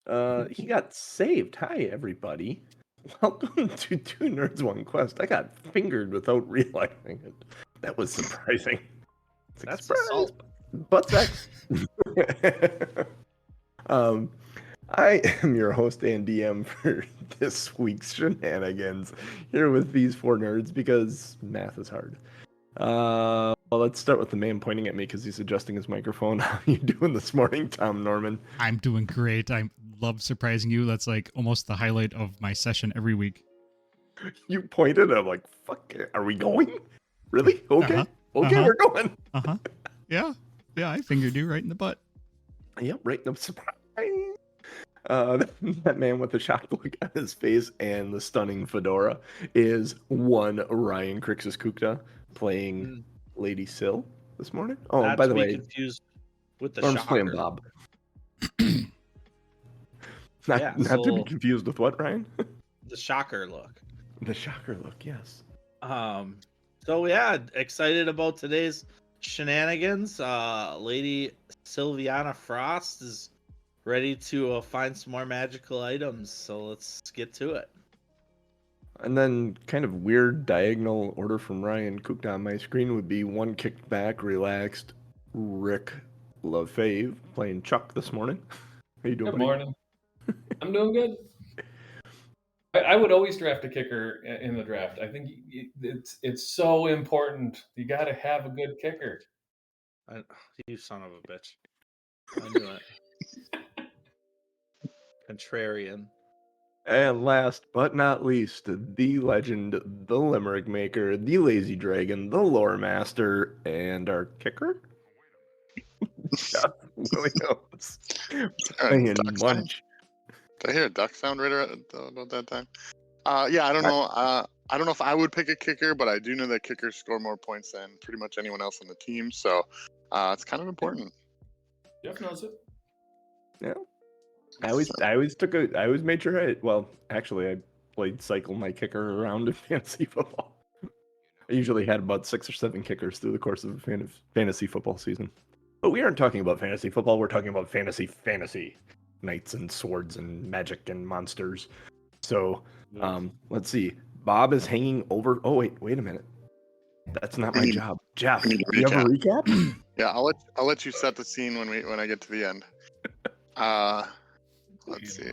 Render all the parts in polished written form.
He got saved. Hi, everybody. Welcome to Two Nerds One Quest. I got fingered without realizing it. That was surprising. That's Surprise! assault. Butt sex. I am your host and DM for this week's shenanigans, here with these four nerds because math is hard. Well, let's start with the man pointing at me because he's adjusting his microphone. How you doing this morning, Tom Norman? I'm doing great. I love surprising you. That's like almost the highlight of my session every week. You pointed, I'm like, fuck, are we going? Really? Okay. Okay, Uh-huh. we're going. Yeah, I fingered you right in the butt. Yep, right in the surprise. That man with the shocked look on his face and the stunning fedora is one Ryan Crixus-Kukta playing Lady Syl this morning. Oh, Not by the to be way, confused with the Storm's shocker. playing Bob. Not to be confused with what, Ryan? The shocker look. The shocker look, yes. So yeah, excited about today's shenanigans. Lady Sylviana Frost is ready to find some more magical items, so let's get to it. And then kind of weird diagonal order from Ryan Kukta on my screen would be one kicked back, relaxed Rick LaFave playing Chuck this morning. How you doing, Good buddy? morning. I'm doing good. I would always draft a kicker in the draft. I think it's so important. You got to have a good kicker. You son of a bitch. I knew it. Contrarian. And last but not least, the legend, the limerick maker, the lazy dragon, the lore master, and our kicker? Jeff Williams. Playing Munch. Did I hear a duck sound right about that time? Yeah, I don't know. I don't know if I would pick a kicker, but I do know that kickers score more points than pretty much anyone else on the team, so it's kind of important. Jeff knows it. Yeah. I always made sure I played cycle my kicker around in fantasy football. I usually had about 6 or 7 kickers through the course of a fantasy football season. But we aren't talking about fantasy football, we're talking about fantasy. Knights and swords and magic and monsters. So, let's see. Bob is hanging over. Oh, wait a minute. That's not my job. Jeff, do you have a recap? Yeah, I'll let you set the scene when I get to the end. Let's see.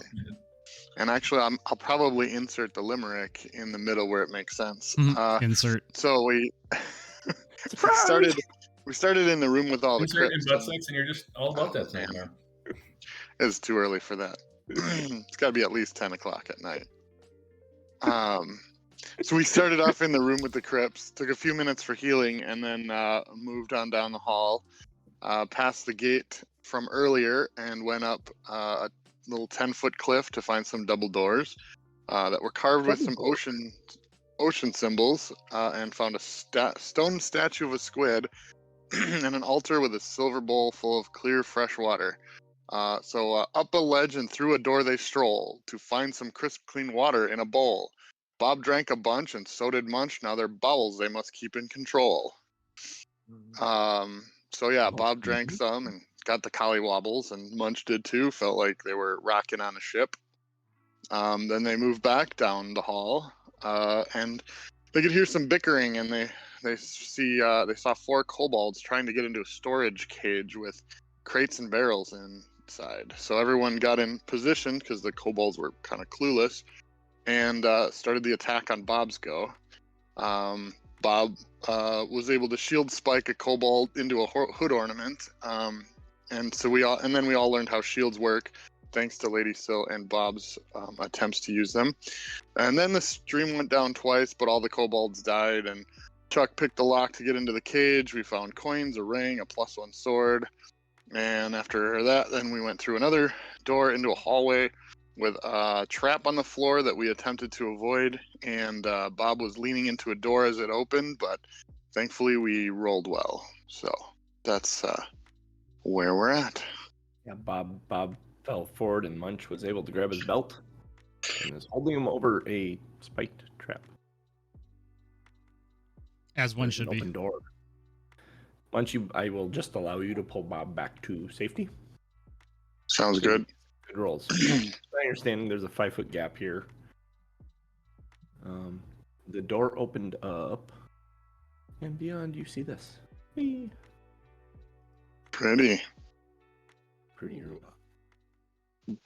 And actually, I'll probably insert the limerick in the middle where it makes sense. Insert. So we started in the room with all the crypts. Butt sex, and you're just all about that thing now. It's too early for that. It's got to be at least 10 o'clock at night. So we started off in the room with the crypts, took a few minutes for healing, and then moved on down the hall, past the gate from earlier, and went up a little 10-foot cliff to find some double doors that were carved with some ocean symbols, and found a stone statue of a squid and an altar with a silver bowl full of clear, fresh water. So up a ledge and through a door they stroll to find some crisp, clean water in a bowl. Bob drank a bunch and so did Munch. Now their bowels they must keep in control. So yeah, Bob drank some and got the collie wobbles, and Munch did too. Felt like they were rocking on a ship. Then they moved back down the hall, and they could hear some bickering, and they saw 4 kobolds trying to get into a storage cage with crates and barrels inside. So everyone got in position because the kobolds were kind of clueless, and started the attack on Bob's go. Bob was able to shield spike a kobold into a hood ornament, and then we all learned how shields work, thanks to Lady Syl and Bob's attempts to use them. And then the stream went down twice, but all the kobolds died, and Chuck picked the lock to get into the cage. We found coins, a ring, a +1 sword. And after that, then we went through another door into a hallway with a trap on the floor that we attempted to avoid. And Bob was leaning into a door as it opened, but thankfully we rolled well. So that's where we're at. Yeah, Bob fell forward and Munch was able to grab his belt and is holding him over a spiked trap. As one should be. Open door. Munch, I will just allow you to pull Bob back to safety. Sounds good. Good rolls. I understand there's a 5-foot gap here. The door opened up, and beyond you see this. Whee! Pretty. Pretty room.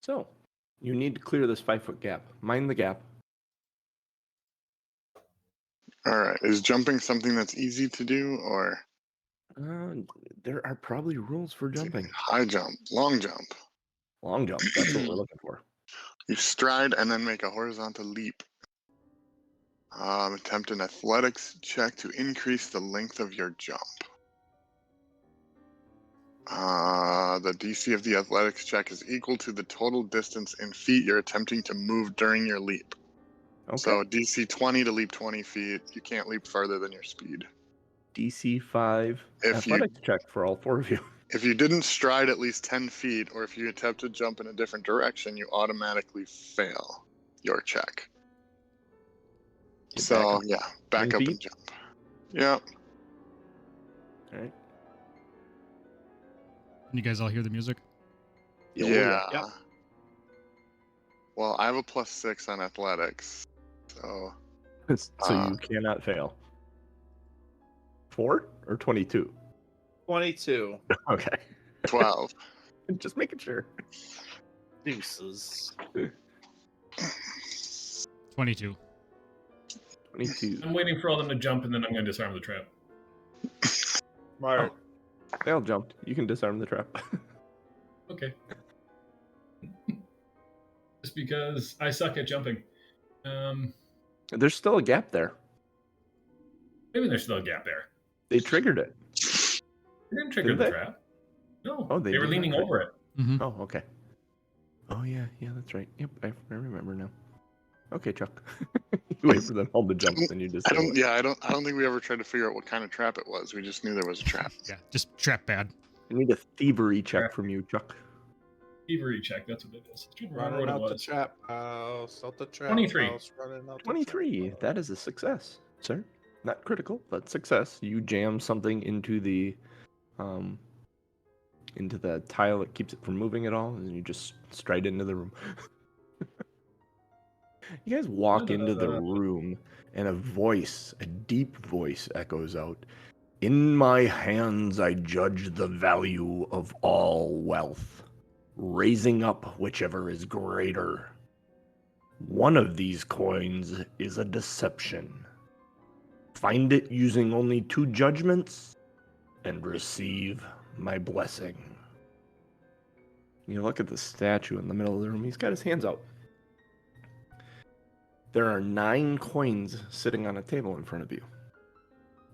So, you need to clear this 5-foot gap. Mind the gap. All right. Is jumping something that's easy to do, or There are probably rules for jumping. high jump, long jump? Long jump, that's what we're looking for. You stride and then make a horizontal leap. Attempt an athletics check to increase the length of your jump. The DC of the athletics check is equal to the total distance in feet you're attempting to move during your leap. Okay. So DC 20 to leap 20 feet. You can't leap farther than your speed. DC 5 If you- athletics check for all 4 of you. If you didn't stride at least 10 feet, or if you attempt to jump in a different direction, you automatically fail your check. Get So, back up. yeah, back 10 up feet? and jump. Yeah. All right. Can you guys all hear the music? Yeah. Yep. Well, I have a +6 on athletics. So, So you cannot fail. 4 or 22? 22 Okay. 12. Just making sure. deuces. 22. 22. I'm waiting for all them to jump, and then I'm going to disarm the trap. Smart. They all jumped. You can disarm the trap. Okay. Just because I suck at jumping. There's still a gap there. Maybe there's still a gap there. They triggered it. They didn't trigger Did the they? trap. No, Oh, they they were did not leaning trigger. over it. Mm-hmm. Oh, okay. Oh, yeah, that's right. Yep, I remember now. Okay, Chuck. You wait for them all to jump, then you just. I don't think we ever tried to figure out what kind of trap it was. We just knew there was a trap. Yeah, just trap bad. I need a thievery check from you, Chuck. Thievery check, that's what it is. I don't remember Running what it out the was. trap house, out the trap 23. house, running out the 23. trap That is a success, sir. Not critical, but success. You jam something into the tile that keeps it from moving at all, and you just stride into the room. You guys walk into the room, and a deep voice echoes out. In my hands I judge the value of all wealth, raising up whichever is greater. One of these coins is a deception. Find it using only 2 judgments, and receive my blessing. You look at the statue in the middle of the room. He's got his hands out. There are 9 coins sitting on a table in front of you.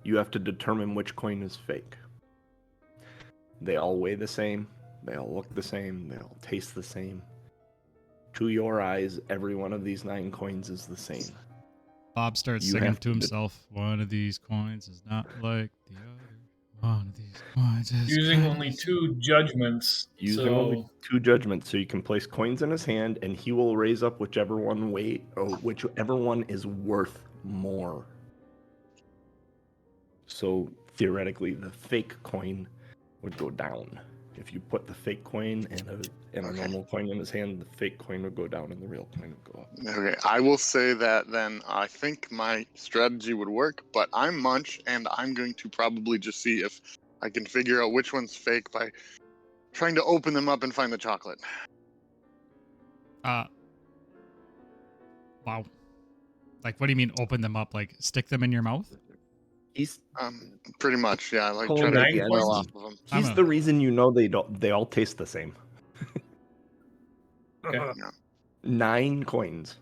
You have to determine which coin is fake. They all weigh the same. They all look the same. They all taste the same. To your eyes, every one of these 9 coins is the same. Bob starts You singing have to to- himself. One of these coins is not like the other. One of these coins is Using kind only of- 2 judgments. Using so only 2 judgments, so you can place coins in his hand, and he will raise up whichever one is worth more. So theoretically, the fake coin would go down. If you put the fake coin and a normal coin in his hand, the fake coin would go down, and the real coin would go up. Okay, I will say that then I think my strategy would work, but I'm Munch, and I'm going to probably just see if I can figure out which one's fake by trying to open them up and find the chocolate. Wow. Like, what do you mean open them up? Like, stick them in your mouth? He's Pretty much, yeah. Like Pull try to nine get coins? off of them. I'm he's a- the reason you know they all taste the same. Okay. 9 coins.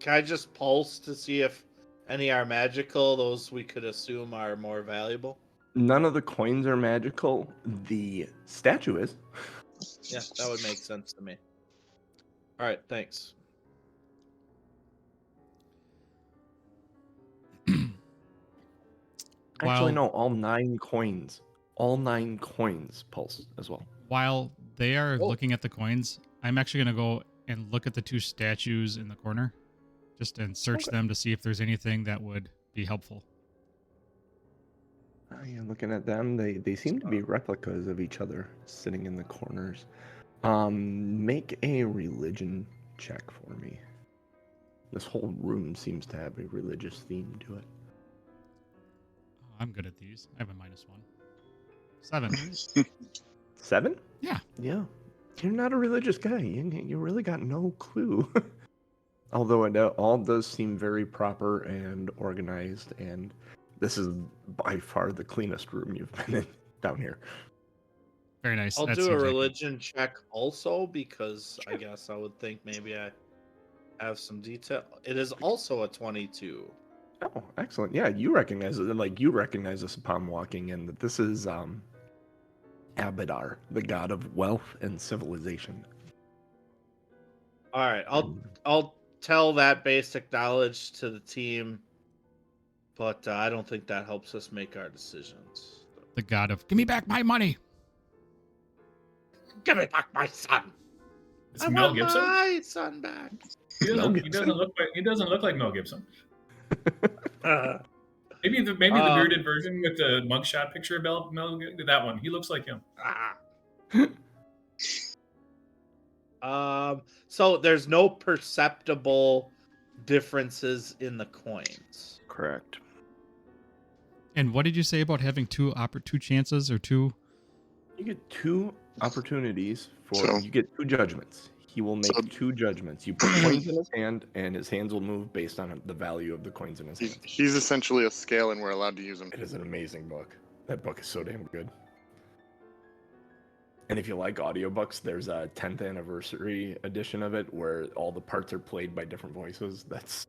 Can I just pulse to see if any are magical? Those we could assume are more valuable. None of the coins are magical. The statue is. Yeah, that would make sense to me. All right, thanks. Actually, While- no, all 9 coins. All 9 coins pulse as well. While they are Oh. looking at the coins, I'm actually going to go and look at the 2 statues in the corner and search Okay. them to see if there's anything that would be helpful. You're looking at them. They seem to be replicas of each other, sitting in the corners. Make a religion check for me. This whole room seems to have a religious theme to it. Oh, I'm good at these. I have a -1. 7. 7? Yeah. Yeah. You're not a religious guy. You really got no clue. Although it all does seem very proper and organized, and this is by far the cleanest room you've been in down here. Very nice. I'll That do a seems religion check also because I guess I would think maybe I have some detail. It is also a 22. Oh, excellent. Yeah, you recognize it. Like, you recognize this upon walking in, that this is Abadar, the god of wealth and civilization. All right, I'll tell that basic knowledge to the team, but I don't think that helps us make our decisions. the god of give me back my money. Give me back my son. It's I Mel want Gibson. my son back. Mel He Gibson? doesn't look like Mel Gibson. Uh, Maybe the bearded version with the mugshot picture of Mel that one. He looks like him. So there's no perceptible differences in the coins. Correct. And what did you say about having two chances or two? You get 2 opportunities for. So- You get 2 judgments. He will make 2 judgments. You put coins in his hand, and his hands will move based on the value of the coins in his hand. He's essentially a scale, and we're allowed to use him. It is an amazing book. That book is so damn good. And if you like audiobooks, there's a 10th anniversary edition of it where all the parts are played by different voices. That's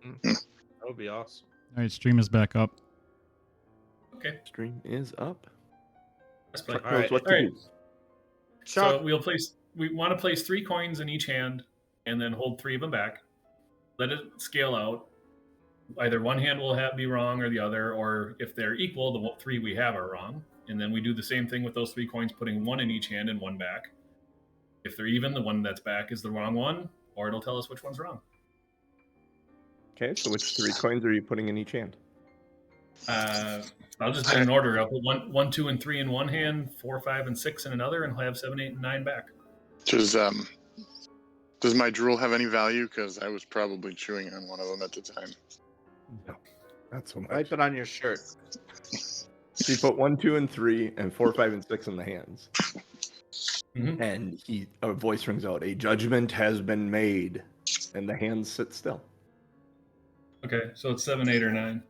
That would be awesome. All right, stream is back up. Okay. stream is up. Let's play. Chuck All knows right, what to all right. do. So Chuck, we want to place 3 coins in each hand and then hold 3 of them back. Let it scale out. Either one hand will be wrong or the other, or if they're equal, the 3 we have are wrong. And then we do the same thing with those 3 coins, putting 1 in each hand and 1 back. If they're even, the one that's back is the wrong one, or it'll tell us which one's wrong. Okay, so which 3 coins are you putting in each hand? I'll just do it in order. I'll put 1, 2, and 3 in one hand, 4, 5, and 6 in another, and I'll have 7, 8, and 9 back. Does my drool have any value? Because I was probably chewing on one of them at the time. No, not so much. wipe it on your shirt. So you put 1, 2, and 3, and 4, 5, and 6 in the hands. Mhm. And a voice rings out, "A judgment has been made," and the hands sit still. Okay, so it's 7, 8, or 9.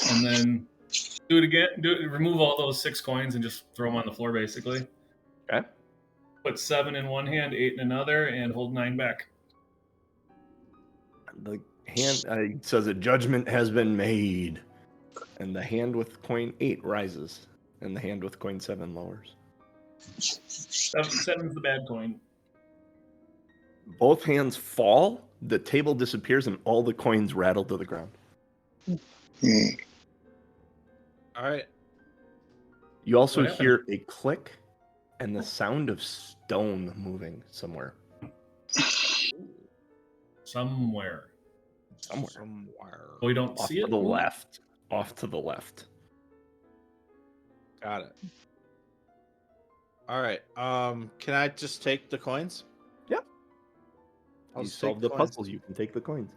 And then do it again. Remove all those 6 coins and just throw them on the floor, basically. Okay. Put 7 in one hand, 8 in another, and hold 9 back. The hand says, "A judgment has been made," and the hand with coin 8 rises, and the hand with coin 7 lowers. 7's the bad coin. Both hands fall, the table disappears, and all the coins rattle to the ground. All right. You also What happened? hear a click and the sound of stone moving somewhere. Somewhere. Somewhere. But we don't Off see to it. the left. Off to the left. Got it. All right. Can I just take the coins? Yeah. I'll You just solve take the coins. puzzles, you can take the coins.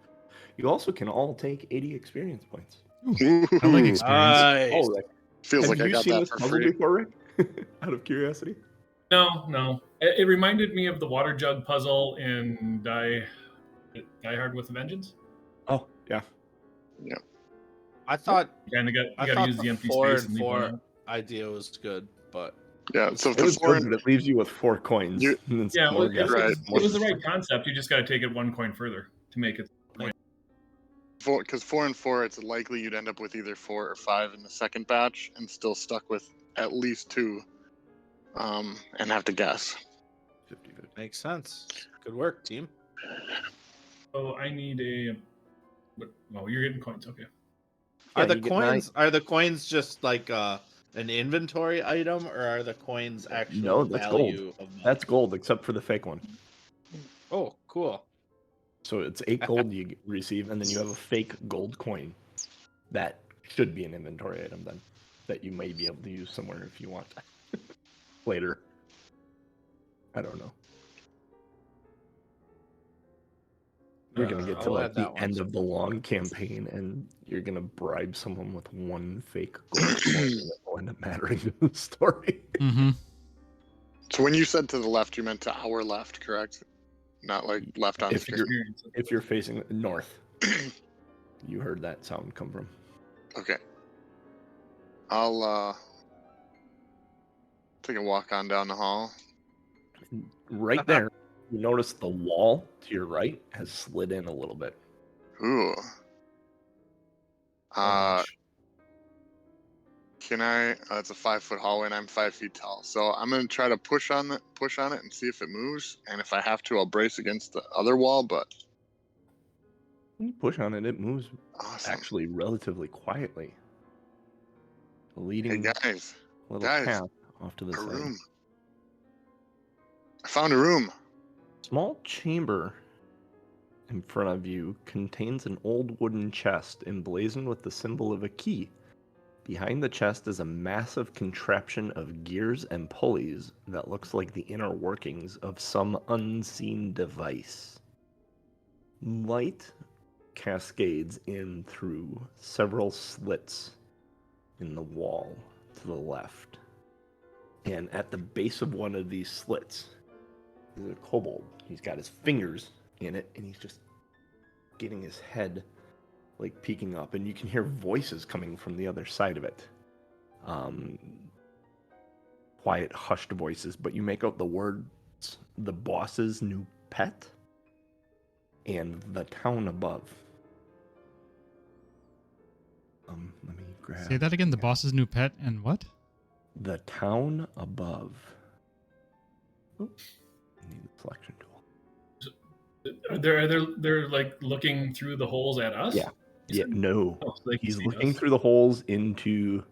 You also can all take 80 experience points. I like experience. Nice. Oh, Rick. Feels Have like I you got seen that this for puzzle free. before, Rick? Out of curiosity. No. It reminded me of the water jug puzzle in Die Hard with a Vengeance. Oh, yeah. I thought You I got to thought use the the empty 4 space and and leave 4 one on. idea was good, but Yeah, so It was good, but it leaves you with 4 coins. You- And then Yeah, some well, more it guys. Right. was the right concept. You just got to take it 1 coin further to make it. because 4 and 4, it's likely you'd end up with either 4 or 5 in the second batch, and still stuck with at least 2, and have to guess. 50-50. makes sense. Good work, team. So I need a. Oh, you're getting coins. Okay. Yeah, Are the you get coins just like an inventory item, or are the coins actual No, that's value of money? That's gold, except for the fake one. Oh, cool. So it's 8 gold you receive, and then you have a fake gold coin that should be an inventory item then that you may be able to use somewhere if you want later. I don't know. You're gonna get to I'll like add the that one end of the long campaign, and you're gonna bribe someone with 1 fake gold coin, and it will end up mattering to the story. Mm-hmm. So when you said to the left, you meant to our left, correct? Not like left on If screen. you're if you're facing north, you heard that sound come from. Okay. I'll take a walk on down the hall. Right there, you notice the wall to your right has slid in a little bit. Ooh. Oh, Can I? It's a 5-foot hallway, and I'm 5 feet tall. So I'm gonna try to push on it, and see if it moves. And if I have to, I'll brace against the other wall. But When you push on it, it moves awesome. actually relatively quietly, Hey leading guys, a little guys, path off to the a side. room. I found a room. Small chamber in front of you contains an old wooden chest emblazoned with the symbol of a key. Behind the chest is a massive contraption of gears and pulleys that looks like the inner workings of some unseen device. Light cascades in through several slits in the wall to the left. And at the base of one of these slits is a kobold. He's got his fingers in it, and he's just getting his head like peeking up, and you can hear voices coming from the other side of it. Quiet, hushed voices, but you make out the words, the boss's new pet, and the town above. Let me grab... Say that again. The boss's new pet and what? The town above. Oh, I need the selection tool. They're like looking through the holes at us. Yeah. Yeah, no. Oh, so they can He's see looking us. through the holes into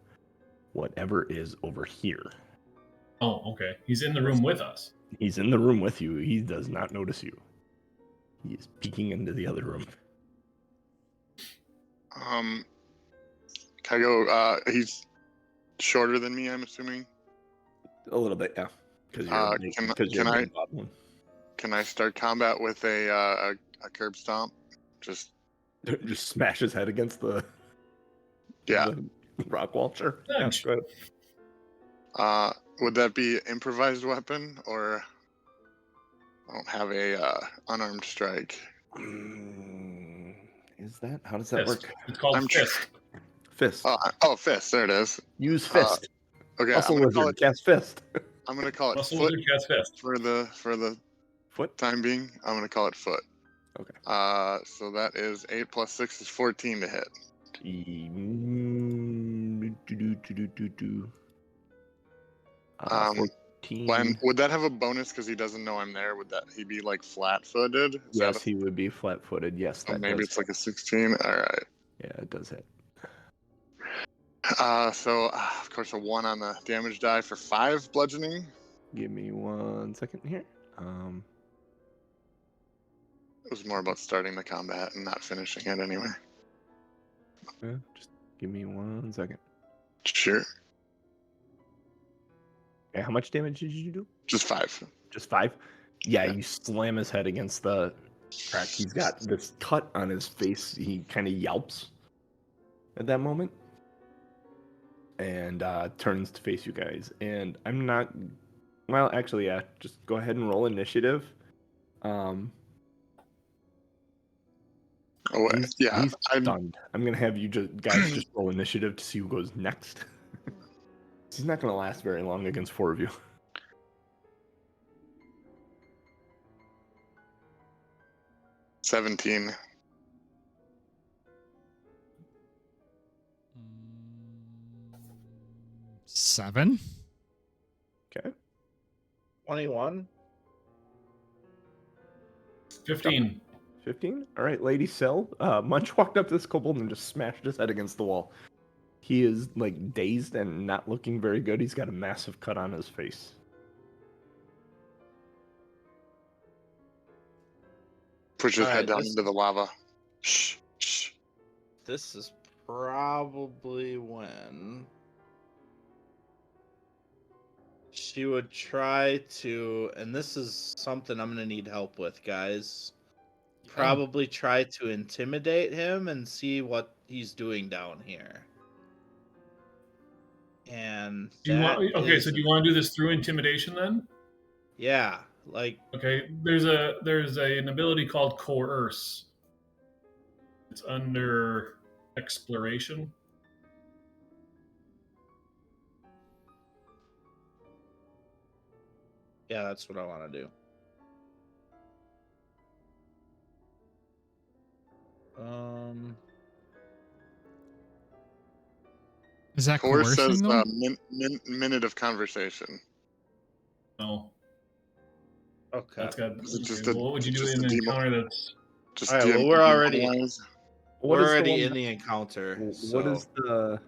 whatever is over here. Oh, okay. He's in the room with us. He's in the room with you. He does not notice you. He is peeking into the other room. Can I go? He's shorter than me, I'm assuming. A little bit, yeah. Because Can I? Can I start combat with a curb stomp? Just smash his head against the rock wall. Sure. Yeah, go ahead. Would that be improvised weapon, or I don't have a unarmed strike? Is that? How does that work? It's called fist. Fist. Fist. There it is. Use fist. Okay, Muscle wizard. Cast fist. I'm gonna call it Muscle foot wizard cast fist. for the Foot. time being. I'm gonna call it foot. Okay. So that is 8 plus 6 is 14 to hit. 14. Would that have a bonus because he doesn't know I'm there? Would that he be like flat-footed? Yes, he would be flat-footed. Yes, that maybe it's like a 16. All right. Yeah, it does hit. So of course a 1 on the damage die for 5 bludgeoning. Give me 1 second here. It was more about starting the combat and not finishing it anyway. Just give me 1 second. Sure. Okay, how much damage did you do? Just 5. Just 5? Yeah, you slam his head against the crack. He's got this cut on his face. He kind of yelps at that moment and turns to face you guys. And I'm not... Well, actually, yeah. Just go ahead and roll initiative. He's stunned. I'm going to have you guys just roll initiative to see who goes next. He's not going to last very long against 4 of you. $17. 7. Okay. 21. 15. 15? All right, Lady Sill. Munch walked up to this kobold and just smashed his head against the wall. He is, like, dazed and not looking very good. He's got a massive cut on his face. Push his head down into the lava. Shh, shh. This is probably when she would try to, and this is something I'm gonna need help with, guys. Probably try to intimidate him and see what he's doing down here. And Do you want? that Okay, is so do you want to do this through intimidation then? yeah, like Okay, there's an ability called coerce. It's under exploration. yeah, that's what I want to do. Is that Coerce coercing says though? minute of conversation. No, Okay. that's got. Is it Okay, just well, what would you do in an encounter that's? Just All right, well, demoralize? What we're is the already one in that- the encounter. What So is the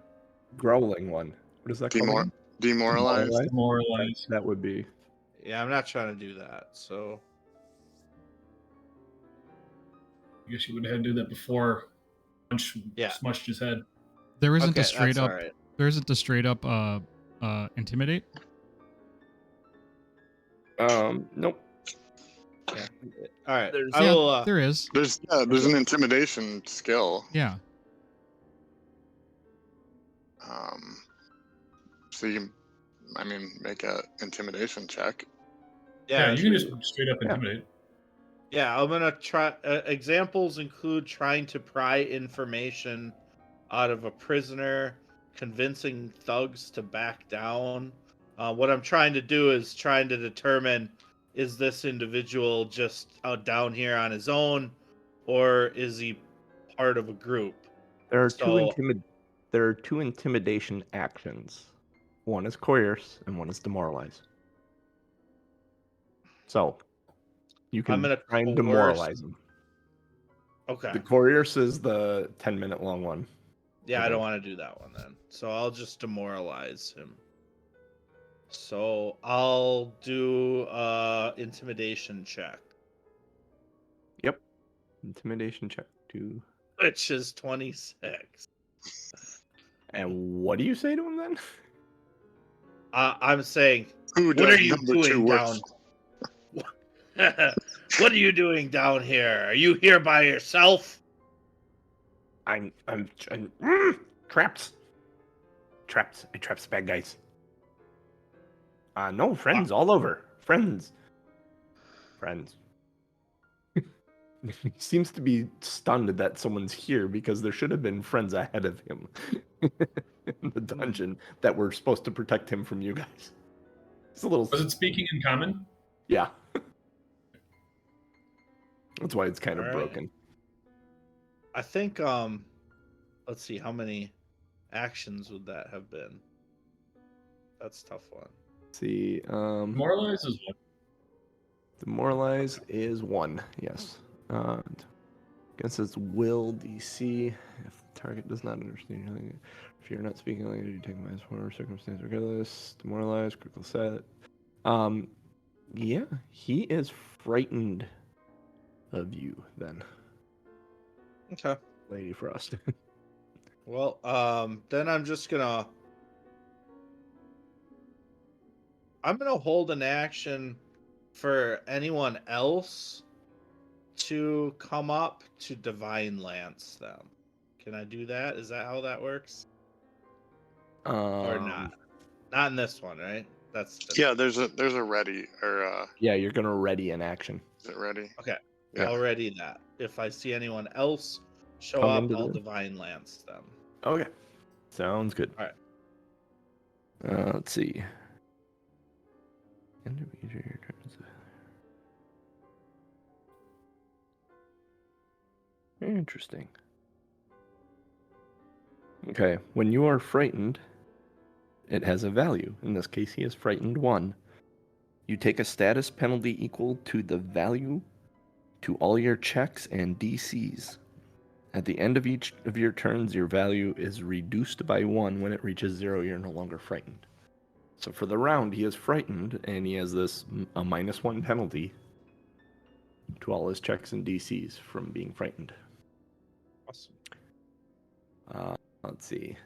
growling one? What is that called? again? Demoralize? Demoralize? Demoralize. That would be. yeah, I'm not trying to do that. So I guess you would have had to do that before Munch Yeah. smushed his head. There isn't okay, a straight that's up. all right. There isn't a straight up intimidate. Nope. Yeah. All right. There's- I will. There is. There's an intimidation skill. Yeah. So you, I mean, make a intimidation check. Yeah, you can sure. just straight up intimidate. Yeah, I'm gonna try. Examples include trying to pry information out of a prisoner, convincing thugs to back down. What I'm trying to do is trying to determine, is this individual just out down here on his own, or is he part of a group? There are So- There are two intimidation actions. One is coerce and one is demoralize. So you I'm can gonna try and coerce- demoralize them. Okay. The coerce is the 10-minute long one. Yeah, I Okay. don't want to do that one then. So I'll just demoralize him. So I'll do intimidation check, Yep. Intimidation check 2. which is 26. And what do you say to him then? I'm saying, Who what does are you number two doing worse? down? What are you doing down here? Are you here by yourself? I'm trapped. Trapped. I traps bad guys. No, friends all over. Friends. He seems to be stunned that someone's here because there should have been friends ahead of him in the dungeon that were supposed to protect him from you guys. It's a little. Was it speaking in common? Yeah. That's why it's kind of All right. broken. I think let's see, how many actions would that have been? That's a tough one. Let's see. Demoralize is what? Demoralize is 1. Yes. Guess it's will DC. If the target does not understand your language, if you're not speaking language, you take -4 circumstance regardless. Demoralize, critical set. Yeah, he is frightened of you then, Okay. Lady Frost. Well, then I'm gonna hold an action for anyone else to come up to divine lance them. Can I do that? Is that how that works? Or not? Not in this one, right? That's Yeah, there's a ready or Yeah, you're gonna ready an action. is it ready? Yeah. I'll ready that. If I see anyone else show Come up, into I'll the- divine lance them. Okay, sounds good. Alright. Let's see. End of each of your turns. Interesting. Okay, when you are frightened, it has a value. In this case, he is frightened 1. You take a status penalty equal to the value to all your checks and DCs. At the end of each of your turns, your value is reduced by 1. When it reaches 0, you're no longer frightened. So for the round, he is frightened, and he has this a -1 penalty to all his checks and DCs from being frightened. Awesome. Let's see.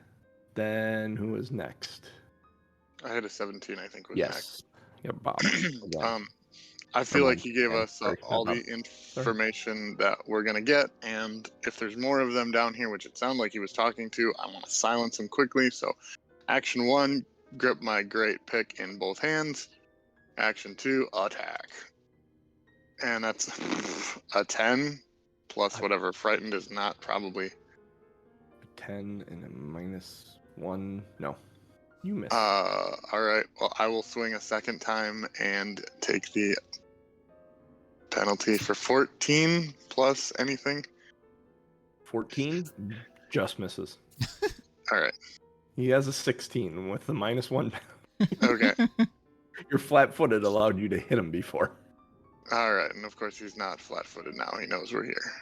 Then who was next? I had a 17, I think, was Yes. Yeah, Bob. next. Again. I feel like Munch. he gave Yeah, us sorry, all not the Bob. information that we're going to get. And if there's more of them down here, which it sounded like he was talking to, I want to silence him quickly. So, action 1, grip my great pick in both hands. Action 2, attack. And that's a 10 plus whatever frightened is not, probably. A 10 and a -1. No. You missed. All right. Well, I will swing a second time and take the penalty for 14 plus anything. 14 just misses. All right. He has a 16 with the -1. Okay. You're flat-footed allowed you to hit him before. All right. And of course, he's not flat-footed now. He knows we're here.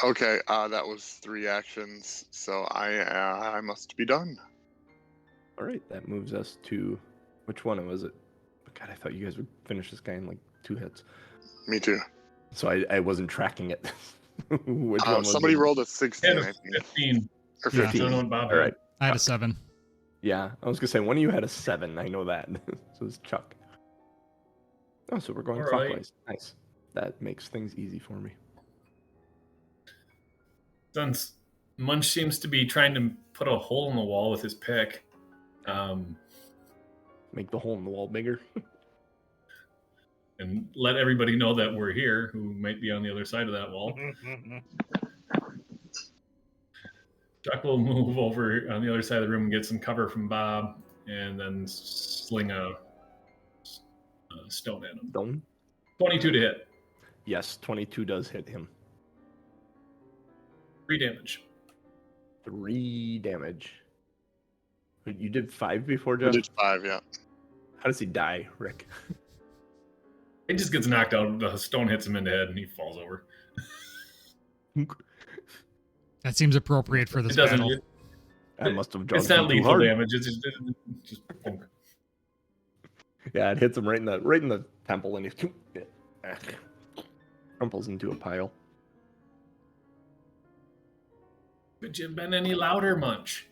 Okay. That was 3 actions. So I must be done. All right, that moves us to which one was it? God, I thought you guys would finish this guy in like 2 hits. Me too. So I wasn't tracking it. Which one was Somebody it? rolled a 16, And I a think. 15. Or Yeah. 15. I don't know what Bob All had. right. I had a 7. Yeah, I was gonna say one of you had a 7. I know that. So it's Chuck. Oh, so we're going All right. clockwise. Nice. That makes things easy for me. Since Munch seems to be trying to put a hole in the wall with his pick, Make the hole in the wall bigger. and let everybody know that we're here, who might be on the other side of that wall. Chuck will move over on the other side of the room and get some cover from Bob, and then sling a stone at him. Don't. 22 to hit. Yes, 22 does hit him. 3 damage. 3 damage. You did 5 before, I Jeff? did 5, yeah. How does he die, Rick? He just gets knocked out. The stone hits him in the head, and he falls over. That seems appropriate for this It doesn't. battle. I must have jumped It's not him too lethal hard. damage. It's just punk. Yeah, it hits him right in the temple, and he crumples into a pile. Could you have been any louder, Munch?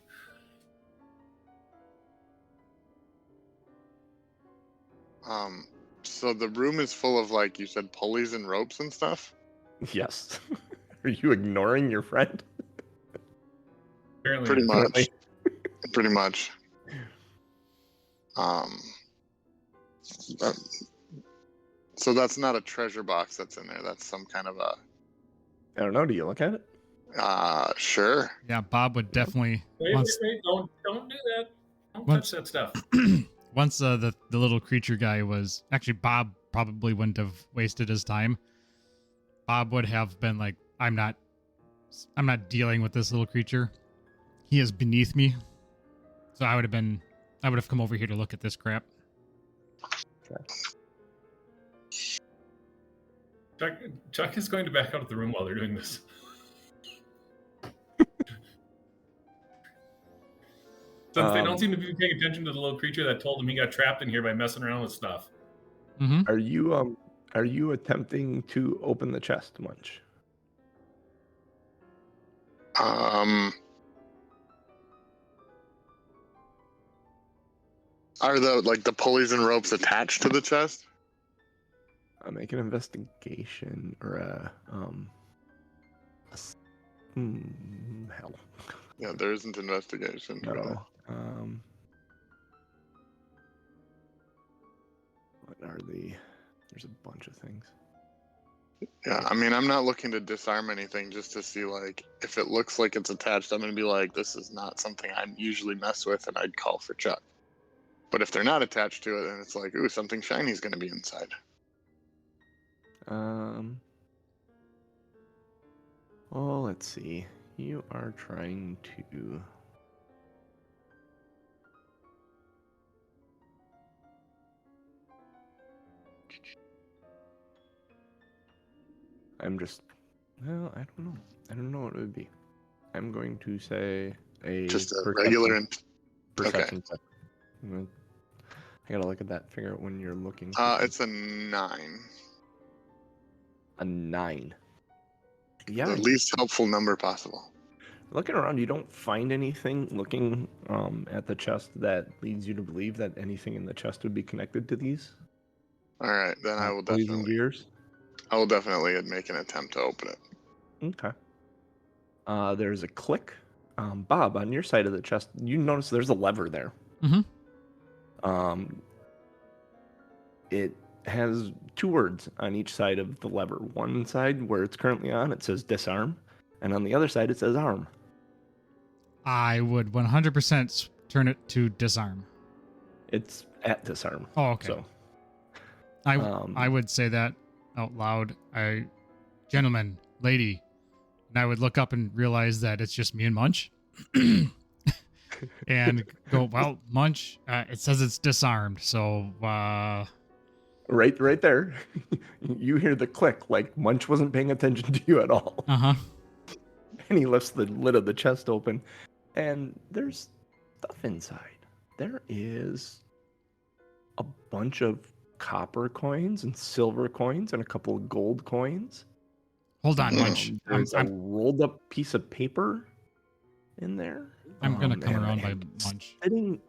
So the room is full of, like you said, pulleys and ropes and stuff? Yes. Are you ignoring your friend? Apparently, Pretty much. Apparently. Pretty much. So that's not a treasure box that's in there. That's some kind of a... I don't know. Do you look at it? Sure. Yeah, Bob would definitely Wait, once don't do that. Don't Once- touch that stuff. once the little creature guy was actually Bob probably wouldn't have wasted his time. Bob would have been like, I'm not dealing with this little creature. He is beneath me. So I would have come over here to look at this crap. Chuck is going to back out of the room while they're doing this. Since they don't seem to be paying attention to the little creature that told him he got trapped in here by messing around with stuff. Mm-hmm. Are you attempting to open the chest, Munch? Are the pulleys and ropes attached to the chest? Make an investigation or hell. Yeah, there isn't investigation. Really. No. What are the? There's a bunch of things. Yeah, I mean, I'm not looking to disarm anything, just to see, like, if it looks like it's attached, I'm going to be like, this is not something I usually mess with, and I'd call for Chuck. But if they're not attached to it, then it's like, ooh, something shiny is going to be inside. Well, let's see. You are trying to. Well, I don't know. I don't know what it would be. I'm going to say Just a perception- regular... perception check. I gotta look at that, figure out when you're looking. It's a 9. A 9. Yeah. The least helpful number possible. Looking around, you don't find anything. Looking at the chest that leads you to believe that anything in the chest would be connected to these. All right, then I will pulleys and definitely. gears. I will definitely make an attempt to open it. Okay. There's a click. Bob, on your side of the chest, you notice there's a lever there. Mm-hmm. It has 2 words on each side of the lever. One side where it's currently on, it says disarm, and on the other side it says arm. I would 100% turn it to disarm. It's at disarm. Oh, okay. So I would say that out loud. Gentlemen, lady, and I would look up and realize that it's just me and Munch, and go, well, Munch, it says it's disarmed, so right there, you hear the click, like Munch wasn't paying attention to you at all. uh-huh. And he lifts the lid of the chest open, and there's stuff inside. There is a bunch of copper coins and silver coins and a couple of gold coins. Hold on, Munch. There's a rolled up piece of paper in there. I'm gonna come and around by Munch. Sitting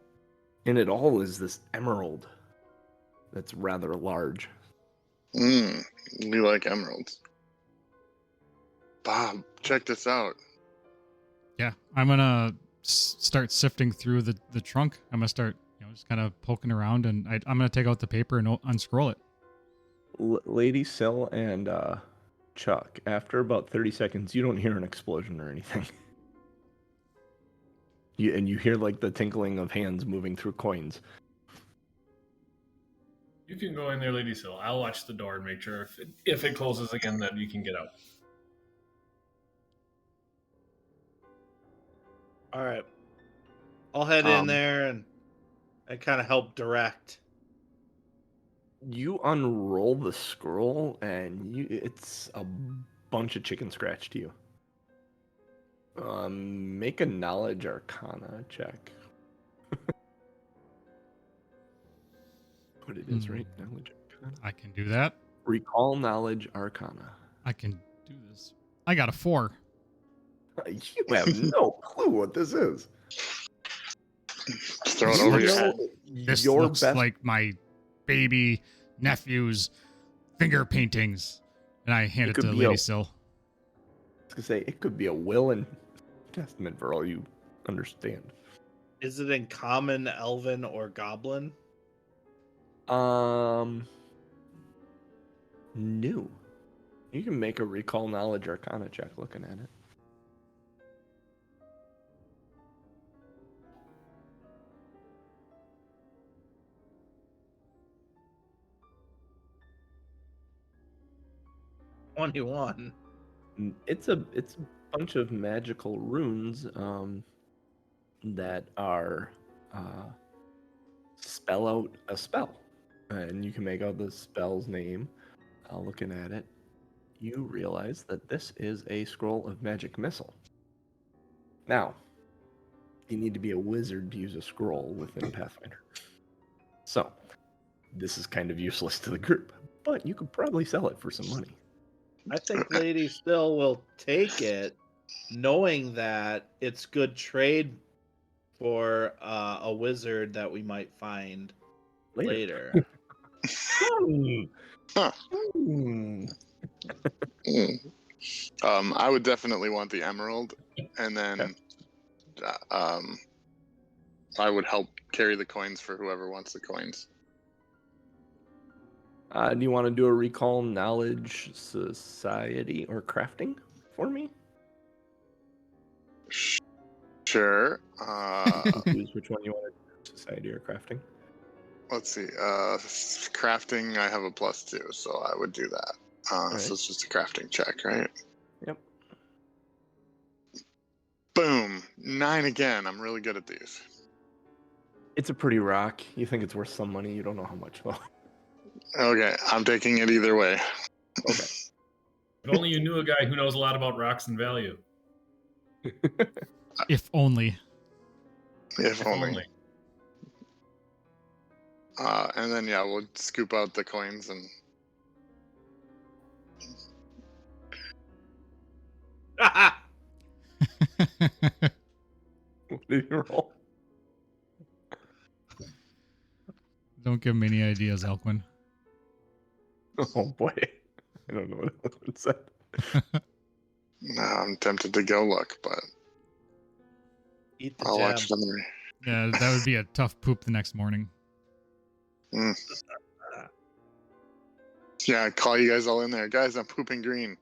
in it all is this emerald that's rather large. We like emeralds. Bob, check this out. Yeah, I'm gonna start sifting through the trunk. I'm gonna start, just kind of poking around, and I'm gonna take out the paper and unscroll it. Lady Syl and Chuck, after about 30 seconds, you don't hear an explosion or anything. You hear like the tinkling of hands moving through coins. You can go in there, Lady Syl. I'll watch the door and make sure if it closes again that you can get out. All right. I'll head in there and kind of help direct. You unroll the scroll, and it's a bunch of chicken scratch to you. Make a knowledge arcana check. What it is, right? Knowledge arcana. I can do that. Recall knowledge arcana. I can do this. I got a 4. You have no clue what this is. Just throw it over your head. This looks like my baby nephew's finger paintings, and I hand it to Lady Syl. I was gonna say it could be a will and testament for all you understand. Is it in common, elven, or goblin? No. You can make a recall knowledge arcana check looking at it. It's a bunch of magical runes that are spell out a spell, and you can make out the spell's name. Looking at it, you realize that this is a scroll of magic missile. Now, you need to be a wizard to use a scroll within Pathfinder, so this is kind of useless to the group, but you could probably sell it for some money. I think Lady Syl will take it, knowing that it's good trade for a wizard that we might find later. I would definitely want the emerald, and then I would help carry the coins for whoever wants the coins. Do you want to do a recall knowledge society or crafting for me? Sure. Choose which one you want to do, society or crafting. Let's see. Crafting, I have a +2, so I would do that. Right. So it's just a crafting check, right? Yep. Boom. 9 again. I'm really good at these. It's a pretty rock. You think it's worth some money. You don't know how much, though. Okay, I'm taking it either way. Okay. If only you knew a guy who knows a lot about rocks and value. If only. If only. And then, yeah, we'll scoop out the coins and... What did you roll? Don't give him any ideas, Elquin. Oh boy. I don't know what Elquin said. No, I'm tempted to go look, but Eat the I'll gem. watch them. Yeah, that would be a tough poop the next morning. Yeah, call you guys all in there. Guys, I'm pooping green.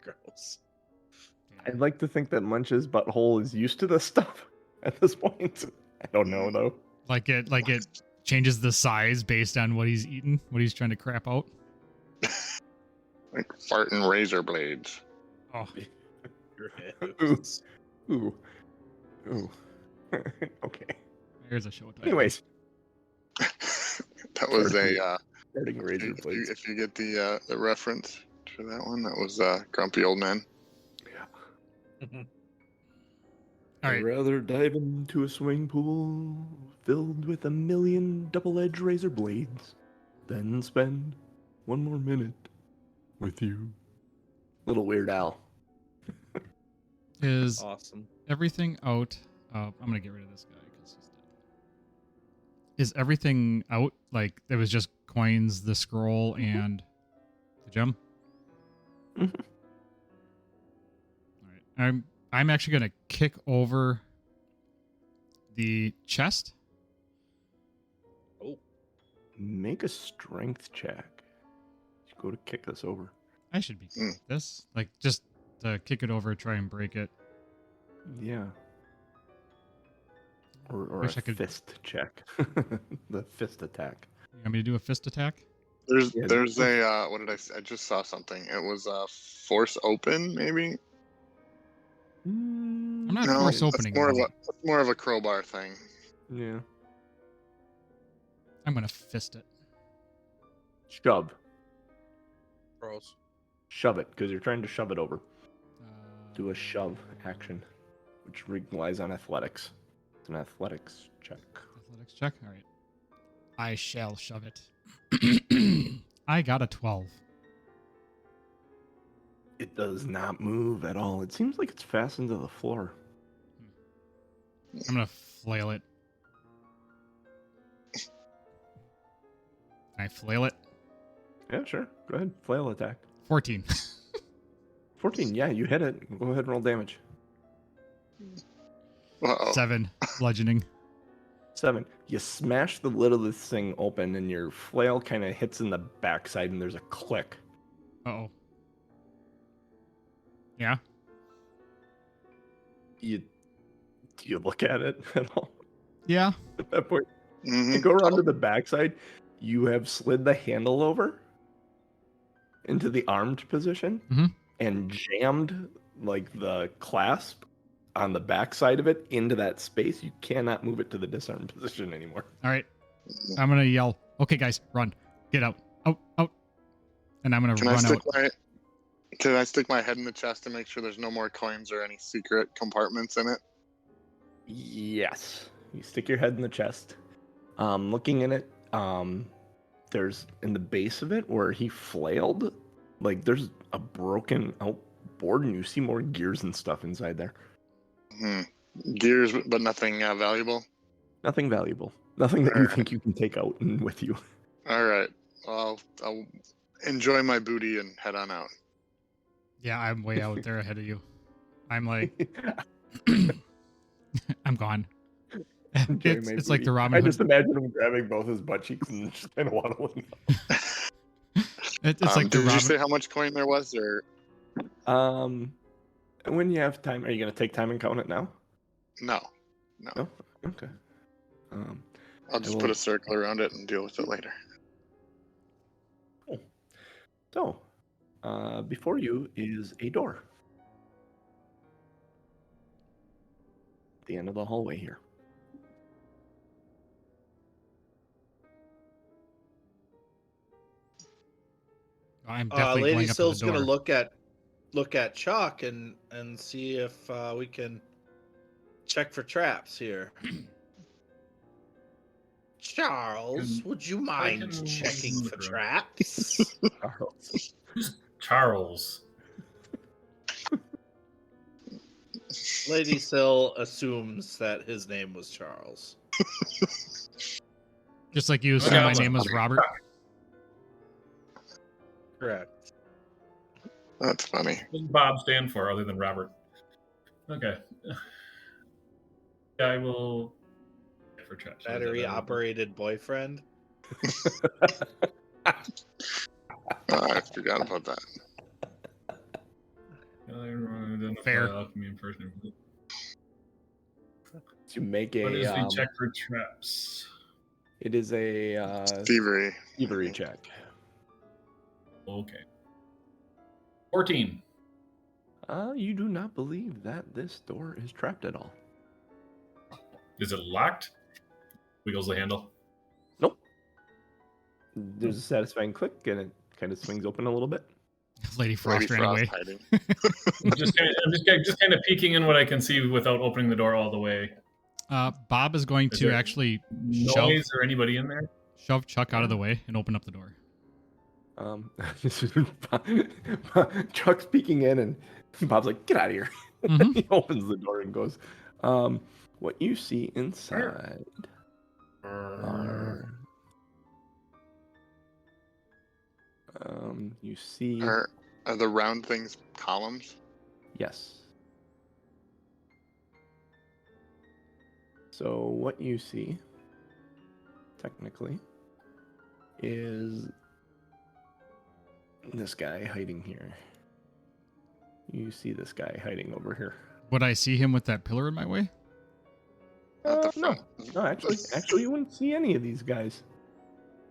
Gross. I'd like to think that Munch's butthole is used to this stuff at this point. I don't know though. Like it changes the size based on what he's eaten, what he's trying to crap out. Like farting razor blades. Oh, Gross. Ooh. Ooh. Okay. here's a show title. Anyways, That was a starting razor blades. if you get the reference for that one, that was Grumpy Old Man. All right. I'd rather dive into a swimming pool filled with 1,000,000 double-edged razor blades than spend one more minute with you. Little Weird Al. Is Awesome. everything out? I'm gonna get rid of this guy because he's dead. Is everything out? Like there was just coins, the scroll, and the gem. Mhm. All right. I'm actually gonna kick over the chest. Oh, Make a strength check. Go to kick this over. I should be good at this. Like just to kick it over, try and break it. Yeah. Or Wish a I could- fist check. The fist attack. You want me to do a fist attack? There's Yeah, there's a what did I say? I just saw something. It was force open, maybe. I'm not No, force that's opening. that's more of a crowbar thing. Yeah. I'm gonna fist it. Shove. gross. Shove it, because you're trying to shove it over. Uh, Do a shove action, which relies on athletics. It's an athletics check. Athletics check. All right. I shall shove it. I got a 12. It does not move at all. It seems like it's fastened to the floor. I'm gonna flail it. Can I flail it? Yeah, sure. Go ahead. Flail attack. 14. 14. Yeah, you hit it. Go ahead and roll damage. Uh-oh. 7 bludgeoning. 7. You smash the lid of this thing open, and your flail kind of hits in the backside, and there's a click. Uh-oh. Yeah. Do you look at it at all Yeah. at that point? Mhm. You go around to the backside. You have slid the handle over into the armed position Mhm. and jammed like the clasp on the backside of it into that space. You cannot move it to the disarmed position anymore. All right. I'm gonna yell, okay, guys, run. Get out. Out. Out. And I'm gonna Can I run stick out. Can I stick my head in the chest to make sure there's no more coins or any secret compartments in it? Yes. You stick your head in the chest. Looking in it, there's in the base of it where he flailed, like there's a broken out board, and you see more gears and stuff inside there. Gears, but nothing valuable. Nothing valuable. Nothing that you Alright. think you can take out and with you. All right. Well, I'll enjoy my booty and head on out. Yeah, I'm way out there ahead of you. I'm like, I'm gone. Enjoy It's my like the booty. Robin I Hood. just imagine him grabbing both his butt cheeks and just kind of waddling. It's like the did you Robin. say how much coin there was, or When you have time, are you gonna take time and count it now? no? No. Okay. I'll just put a circle around it and deal with it later. So, before you is a door. At the end of the hallway here. I'm definitely Lady going up to Syl's the door. gonna look at Chuck and see if we can check for traps here. Charles, would you mind can checking look for around. traps? Charles. Lady Sill assumes that his name was Charles. Just like you Oh, assume yeah, my I'm name was Robert. Correct. That's funny. What does Bob stand for other than Robert? Okay. I will. For trash. Battery operated boyfriend. Oh, I forgot about that. Fair. To make What is a the check for traps? it is a Thievery. thievery check. Okay. 14. You do not believe that this door is trapped at all. Is it locked? Wiggles the handle. Nope. There's a satisfying click, and it kind of swings open a little bit. Lady Frost ran away. hiding. I'm just kind of peeking in what I can see without opening the door all the way. Bob is going Is to there actually Noise or anybody in there? shove Chuck out of the way and open up the door. Chuck's peeking in, and Bob's like, "Get out of here!" Mhm. He opens the door and goes, "What you see inside are, you see, Are the round things columns? yes. So what you see, technically, is this guy hiding here. You see this guy hiding over here. Would I see him with that pillar in my way? Not the No, front. no, actually, you wouldn't see any of these guys.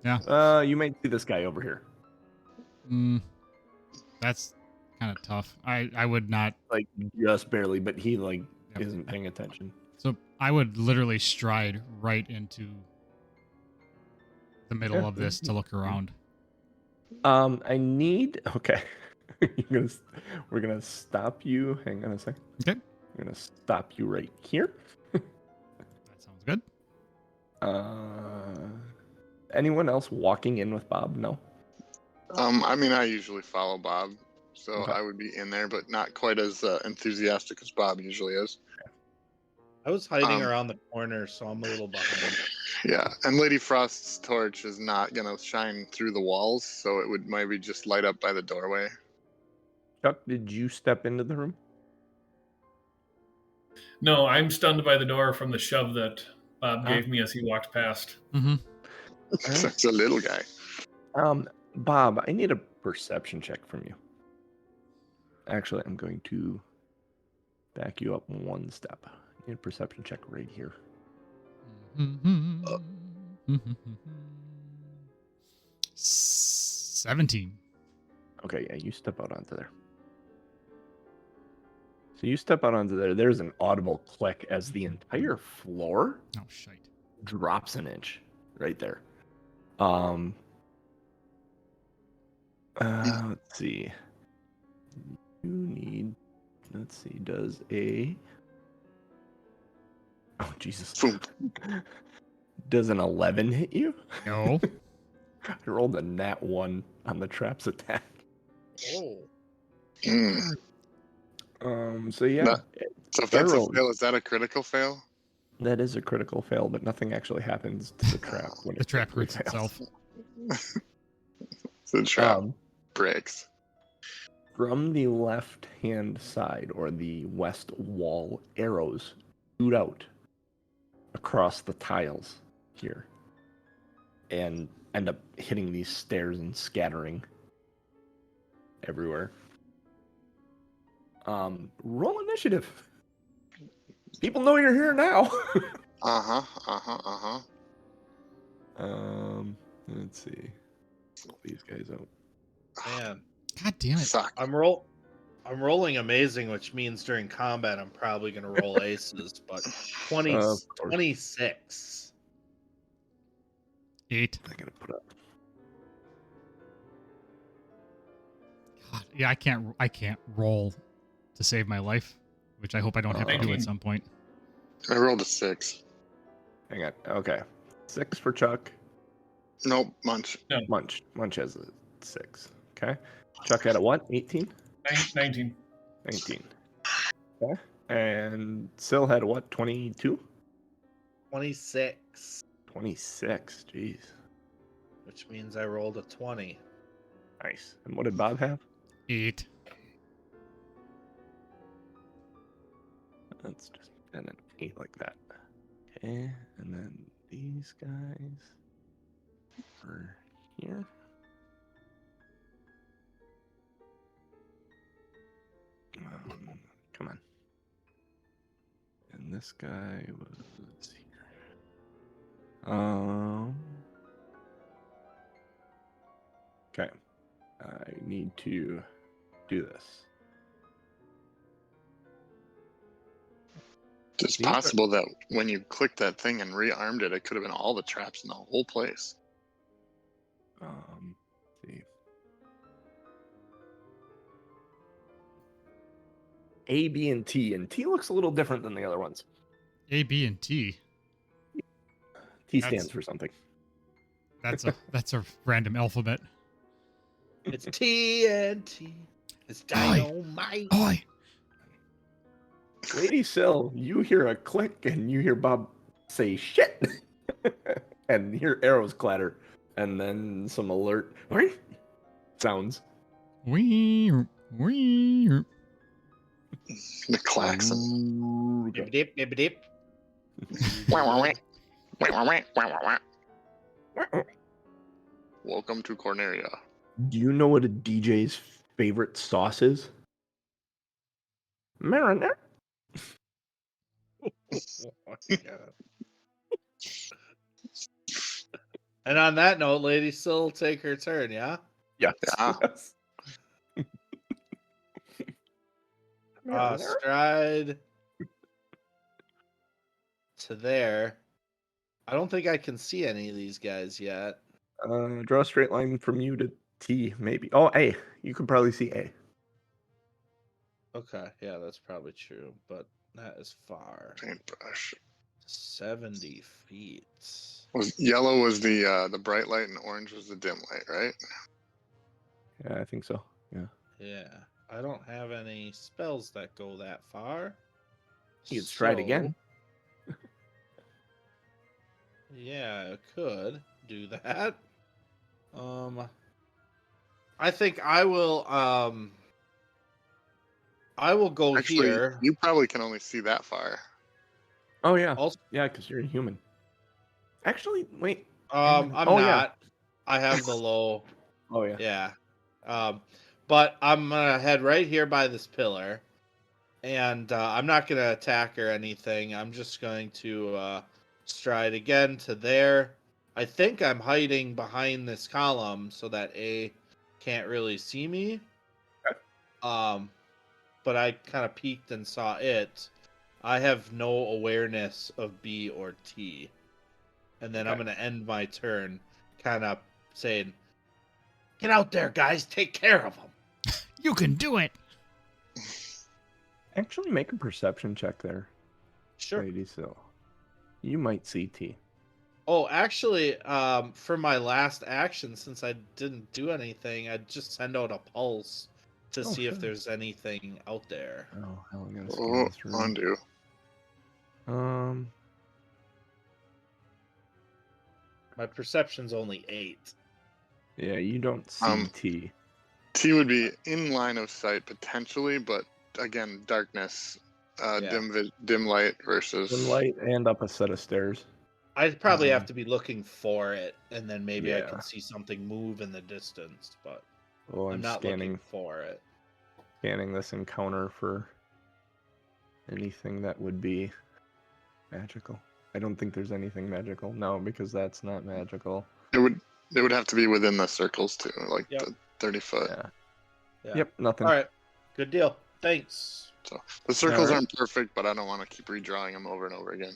Yeah. You might see this guy over here. That's kind of tough. I would not. Like just barely, but he like Yep. isn't paying attention. So I would literally stride right into the middle Yeah. of this to look around. I need. Okay, we're gonna stop you. Hang on a second. Okay. We're gonna stop you right here. That sounds good. Anyone else walking in with Bob? No. I mean, I usually follow Bob, so Okay. I would be in there, but not quite as enthusiastic as Bob usually is. I was hiding around the corner, so I'm a little behind. Yeah, and Lady Frost's torch is not gonna shine through the walls, so it would maybe just light up by the doorway. Chuck, did you step into the room? No, I'm stunned by the door from the shove that Bob Huh? gave me as he walked past. Mm-hmm. Such a little guy. Bob, I need a perception check from you. Actually, I'm going to back you up one step. I need a perception check right here. 17. Okay, yeah, you step out onto there. So you step out onto there. There's an audible click as the entire floor Oh, shite. drops an inch right there. Let's see. You need. Let's see. Does a. Oh Jesus! Boom. Does an 11 hit you? No. I rolled a nat 1 on the traps attack. Oh. Mm. So yeah, No. So if that's a Barrel. fail, is that a critical fail? that is a critical fail, but nothing actually happens to the trap when The it trap critically hurts fails. itself. The trap Um, breaks. From the left-hand side or the west wall, arrows shoot out across the tiles here and end up hitting these stairs and scattering everywhere. Roll initiative. People know you're here now. Let's see. Pull these guys out. Man, God damn it. Suck. I'm rolling amazing, which means during combat I'm probably gonna roll aces, but 20, Of course. 26. 8. I'm gonna put up. God, yeah, I can't roll to save my life, which I hope I don't have to do 19. at some point. I rolled a 6. Hang on. Okay. 6 for Chuck. Nope, Munch. Munch has a 6. Okay. Chuck had a what? 18? 19. 19. Okay. And Sil had what, 22? 26, 26, jeez. which means I rolled a 20. Nice. And what did Bob have? 8. Let's just and an 8 like that. Okay, and then these guys are here. Come on. And this guy was here. Okay. I need to do this. It's These are- possible that when you clicked that thing and rearmed it, it could have been all the traps in the whole place. Let's see. A, B, and T looks a little different than the other ones. A, B, and T. T That's- stands for something. That's a random alphabet. It's TNT. It's dynamite. Oi! Lady Sil, you hear a click and you hear Bob say shit. And you hear arrows clatter. And then some alert sounds. Wee, wee. The klaxon. Dip, dip, dip, dip. Welcome to Corneria. Do you know what a DJ's favorite sauce is? Marinara. And on that note, Lady Sil will take her turn, yeah? Yes. Yeah. Yes. Marinara? Stride to there. I don't think I can see any of these guys yet. Draw a straight line from you to T, maybe. Oh, A. You could probably see A. Okay, yeah, that's probably true, but that is far. Paintbrush. 70 feet. Yellow was the bright light and orange was the dim light, right? Yeah, I think so. Yeah. Yeah, I don't have any spells that go that far. You could stride So, again. Yeah, I could do that. I think I will go Actually, here. you probably can only see that far. Oh, yeah. Also, Yeah, because you're a human. Actually, wait. I'm Oh, yeah. not. I have the low. Oh, yeah. Yeah. But I'm gonna head right here by this pillar, and I'm not gonna attack or anything. I'm just going to stride again to there. I think I'm hiding behind this column so that A can't really see me. Okay. But I kind of peeked and saw it. I have no awareness of B or T. And then I'm Okay. going to end my turn kind of saying, "Get out there, guys. Take care of them." You can do it. Actually, make a perception check there, Sure. Lady Sil. You might see T. Oh, actually, for my last action, since I didn't do anything, I'd just send out a pulse to see sure. if there's anything out there. Oh, hell, I'm gonna scan Oh, this room. undo. My perception's only 8. Yeah, you don't see T. T would be in line of sight potentially, but again, darkness, Yeah. dim light versus One light and up a set of stairs. I'd probably have to be looking for it, and then maybe I Yeah. can see something move in the distance, but Oh, I'm I'm not scanning looking for it. this encounter for anything that would be magical. I don't think there's anything magical. No, because that's not magical. It would have to be within the circles too, like Yep. the 30-foot. Yeah. Yeah. Yep, nothing. All right. Good deal. Thanks. So the circles Alright. aren't perfect, but I don't want to keep redrawing them over and over again.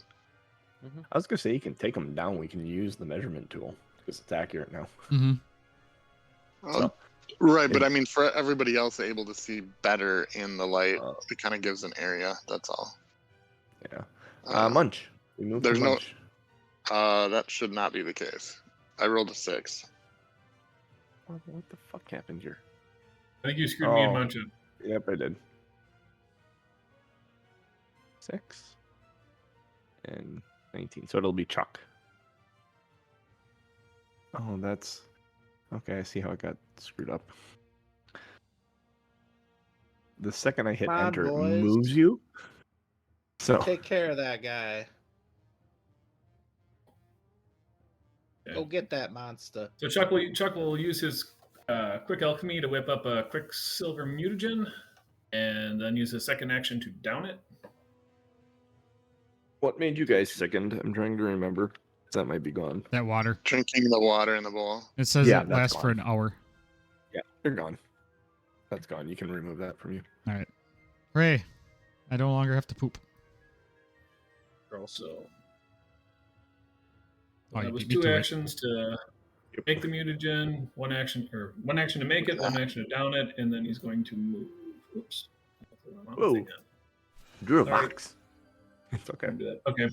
I was gonna say you can take them down. We can use the measurement tool because it's accurate now. Mm-hmm. So, Right, but I mean, for everybody else able to see better in the light, Uh, it kind of gives an area. That's all. yeah. Uh, Munch. We moved there's to no- Munch. that should not be the case. I rolled a 6. What the fuck happened here? I think you screwed me and Oh. Munch up. Yep, I did. 6 and 19. So it'll be Chuck. Oh, that's okay. I see how it got screwed up. The second I hit Come on, enter, it boys. moves you. So Take care of that guy. Okay. Go get that monster. So Chuck will use his quick alchemy to whip up a quicksilver mutagen, and then use his second action to down it. what made you guys sickened? I'm trying to remember. That might be gone. That water. Drinking the water in the bowl. It says Yeah, it that's lasts for gone. an hour. Yeah, they're gone. That's gone. You can remove that from you. All right. Hooray. I no longer have to poop. So Oh, you that was beat me 2 to it. actions to make the mutagen, one action to make it, 1 action to down it, and then he's going to move. Oops. Whoa. Drew a All right. box. It's okay. Do that. Okay.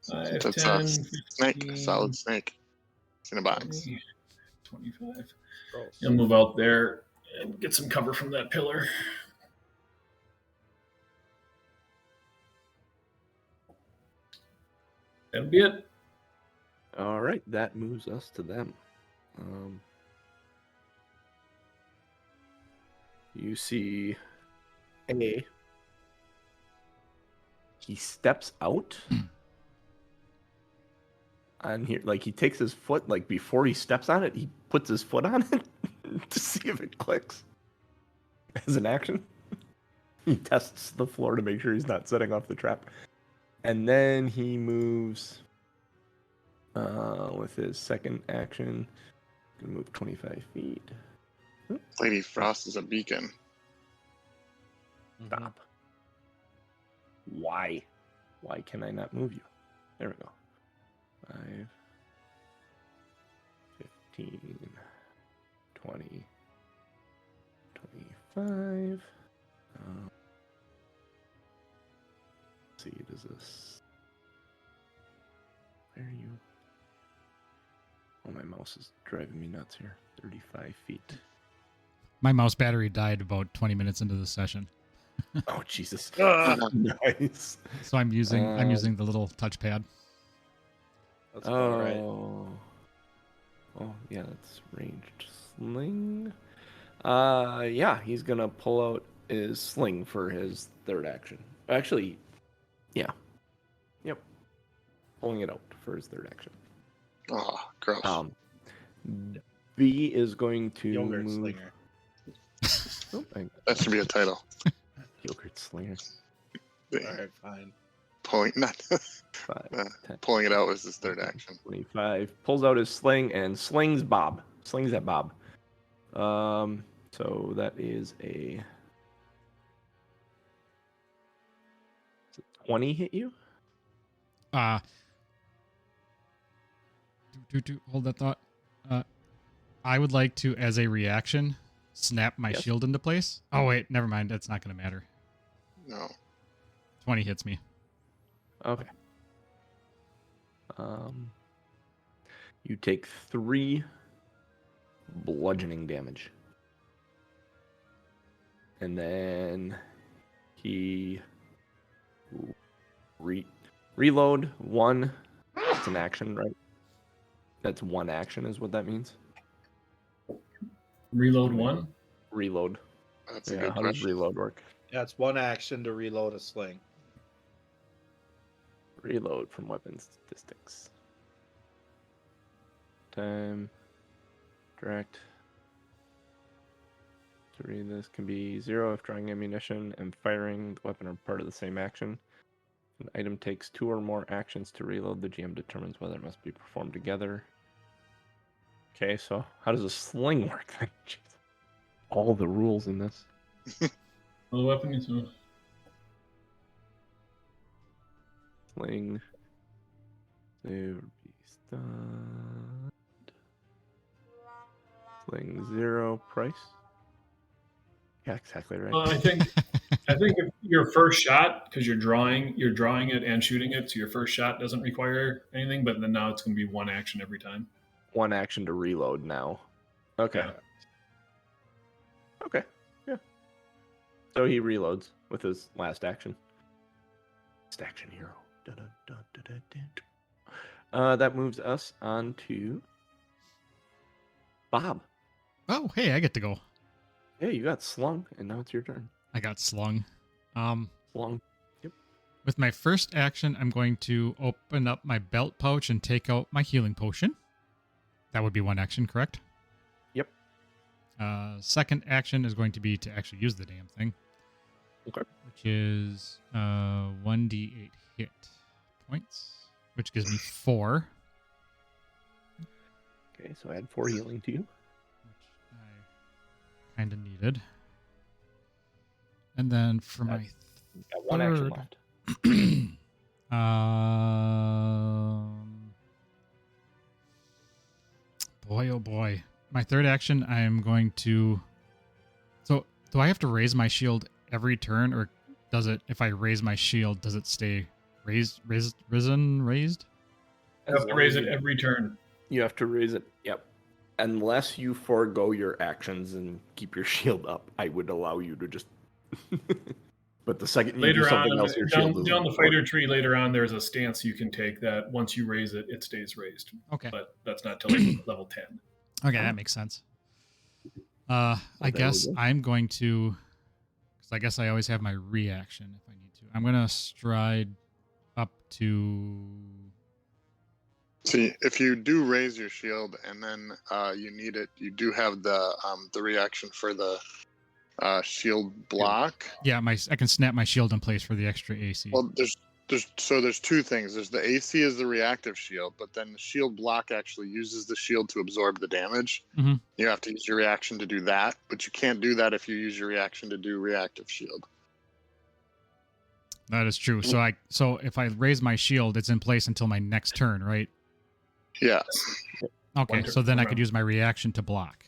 5, That's 10, a 15, snake, a solid snake. It's in a box. 20, 25. He'll move out there and get some cover from that pillar. That'll be it. All right, that moves us to them. You see A. He steps out on here, like he takes his foot, like before he steps on it, he puts his foot on it to see if it clicks as an action. He tests the floor to make sure he's not setting off the trap. And then he moves with his second action. Gonna move 25 feet. Lady Frost is a beacon. Stop. Why? Why can I not move you? There we go. 5, 15, 20, 25. Let's see, does this... Where are you? Oh, my mouse is driving me nuts here. 35 feet. My mouse battery died about 20 minutes into the session. Oh, Jesus. Ah, Nice. So I'm using the little touchpad. that's all right. Oh, yeah, that's ranged sling. Yeah, he's gonna pull out his sling for his third action. Actually, yeah. Yep. Pulling it out for his third action. Oh, gross. B is going to Yogurt move... slinger. Oh, That should be a title. yogurt slinger. All right, fine. Pulling Five, 10, pulling it out was his third action. 25. Pulls out his sling and slings Bob. Slings at Bob. So that is a... Does a 20 hit you? Hold that thought. I would like to, as a reaction, snap my Yes. shield into place. Oh wait, never mind. That's not going to matter. No. 20 hits me. Okay. You take 3 bludgeoning damage. And then he reload 1. It's an action, right? That's 1 action is what that means. Reload 1. Reload. That's a Yeah, good how does question. reload work? Yeah, it's 1 action to reload a sling. Reload from weapon statistics. Time. Direct. To read this can be 0 if drawing ammunition and firing the weapon are part of the same action. An item takes 2 or more actions to reload. The GM determines whether it must be performed together. Okay, so how does a sling work then? Jeez. All the rules in this. Well, the weapon is. Sling. Save be stunned. Sling 0 price. Yeah, exactly right. I think if your first shot, because you're drawing it and shooting it, so your first shot doesn't require anything. But then now it's going to be 1 action every time. 1 action to reload now. Okay. Yeah. Okay. Yeah. So he reloads with his last action. Last action hero. That moves us on to Bob. Oh, hey, I get to go. Yeah, you got slung, and now it's your turn. I got slung. Slung. Yep. With my first action, I'm going to open up my belt pouch and take out my healing potion. That would be one action, correct? Yep. Second action is going to be to actually use the damn thing. Okay. Which is 1d8 hit points, which gives me 4. Okay, so add 4 healing to you. Which I kind of needed. And then for my Got one action third... left. Boy, oh boy. My third action, I'm going to... So, do I have to raise my shield every turn, or does it, if I raise my shield, does it stay raised? You have to raise it every turn. You have to raise it, yep. Unless you forego your actions and keep your shield up, I would allow you to just... But the second you do Later something on, else, your shield down doesn't the work. fighter tree, later on, there's a stance you can take that once you raise it, it stays raised. Okay. But that's not till like level 10. Okay, that makes sense. I there we guess go. I'm going to... Because I guess I always have my reaction if I need to. I'm going to stride up to... See, if you do raise your shield and then you need it, you do have the reaction for the shield block. Yeah, I can snap my shield in place for the extra AC. Well, there's two things. There's the AC is the reactive shield, but then the shield block actually uses the shield to absorb the damage. Mhm. You have to use your reaction to do that, but you can't do that if you use your reaction to do reactive shield. That is true. So if I raise my shield, it's in place until my next turn, right? Yeah, Okay, One so then I turn. could use my reaction to block.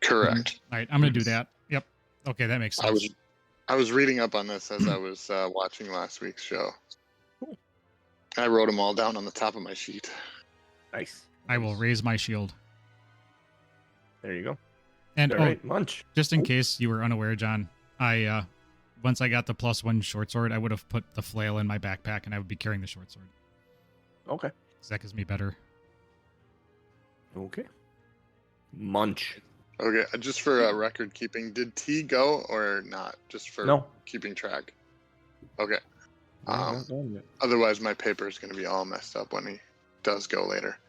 correct. All right, I'm going to do that. Yep. Okay, that makes sense. I was reading up on this as I was watching last week's show. I wrote them all down on the top of my sheet. Nice. I will raise my shield. There you go. And All right, Munch. just in case you were unaware, John, I once I got the +1 short sword, I would have put the flail in my backpack and I would be carrying the short sword. Okay. 'Cause that gives me better. Okay. Munch. Okay, just for record keeping, did T go or not? Just for No. keeping track. Okay. We're not done yet. Otherwise, my paper is going to be all messed up when he does go later.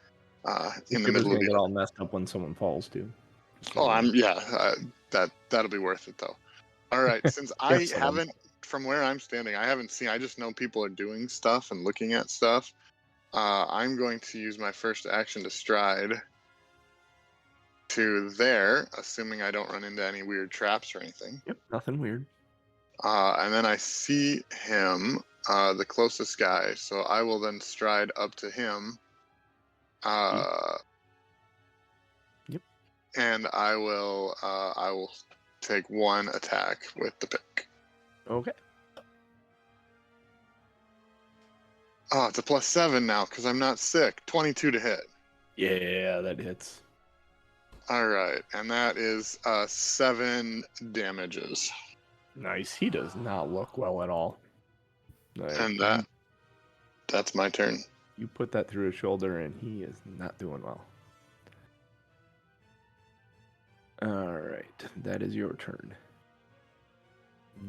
In the It was middle gonna of get it. all messed up when someone falls too. That'll be worth it though. All right, since I Excellent. haven't, from where I'm standing, I haven't seen. I just know people are doing stuff and looking at stuff. I'm going to use my first action to stride to there, assuming I don't run into any weird traps or anything. Yep. Nothing weird. And then I see him, the closest guy, so I will then stride up to him. Yep. And I will take one attack with the pick. Okay. Oh, it's a +7 now because I'm not sick. 22 to hit. Yeah, that hits. All right, and that is 7 damages. Nice. He does not look well at all. And that's my turn. You put that through his shoulder, and he is not doing well. All right, that is your turn.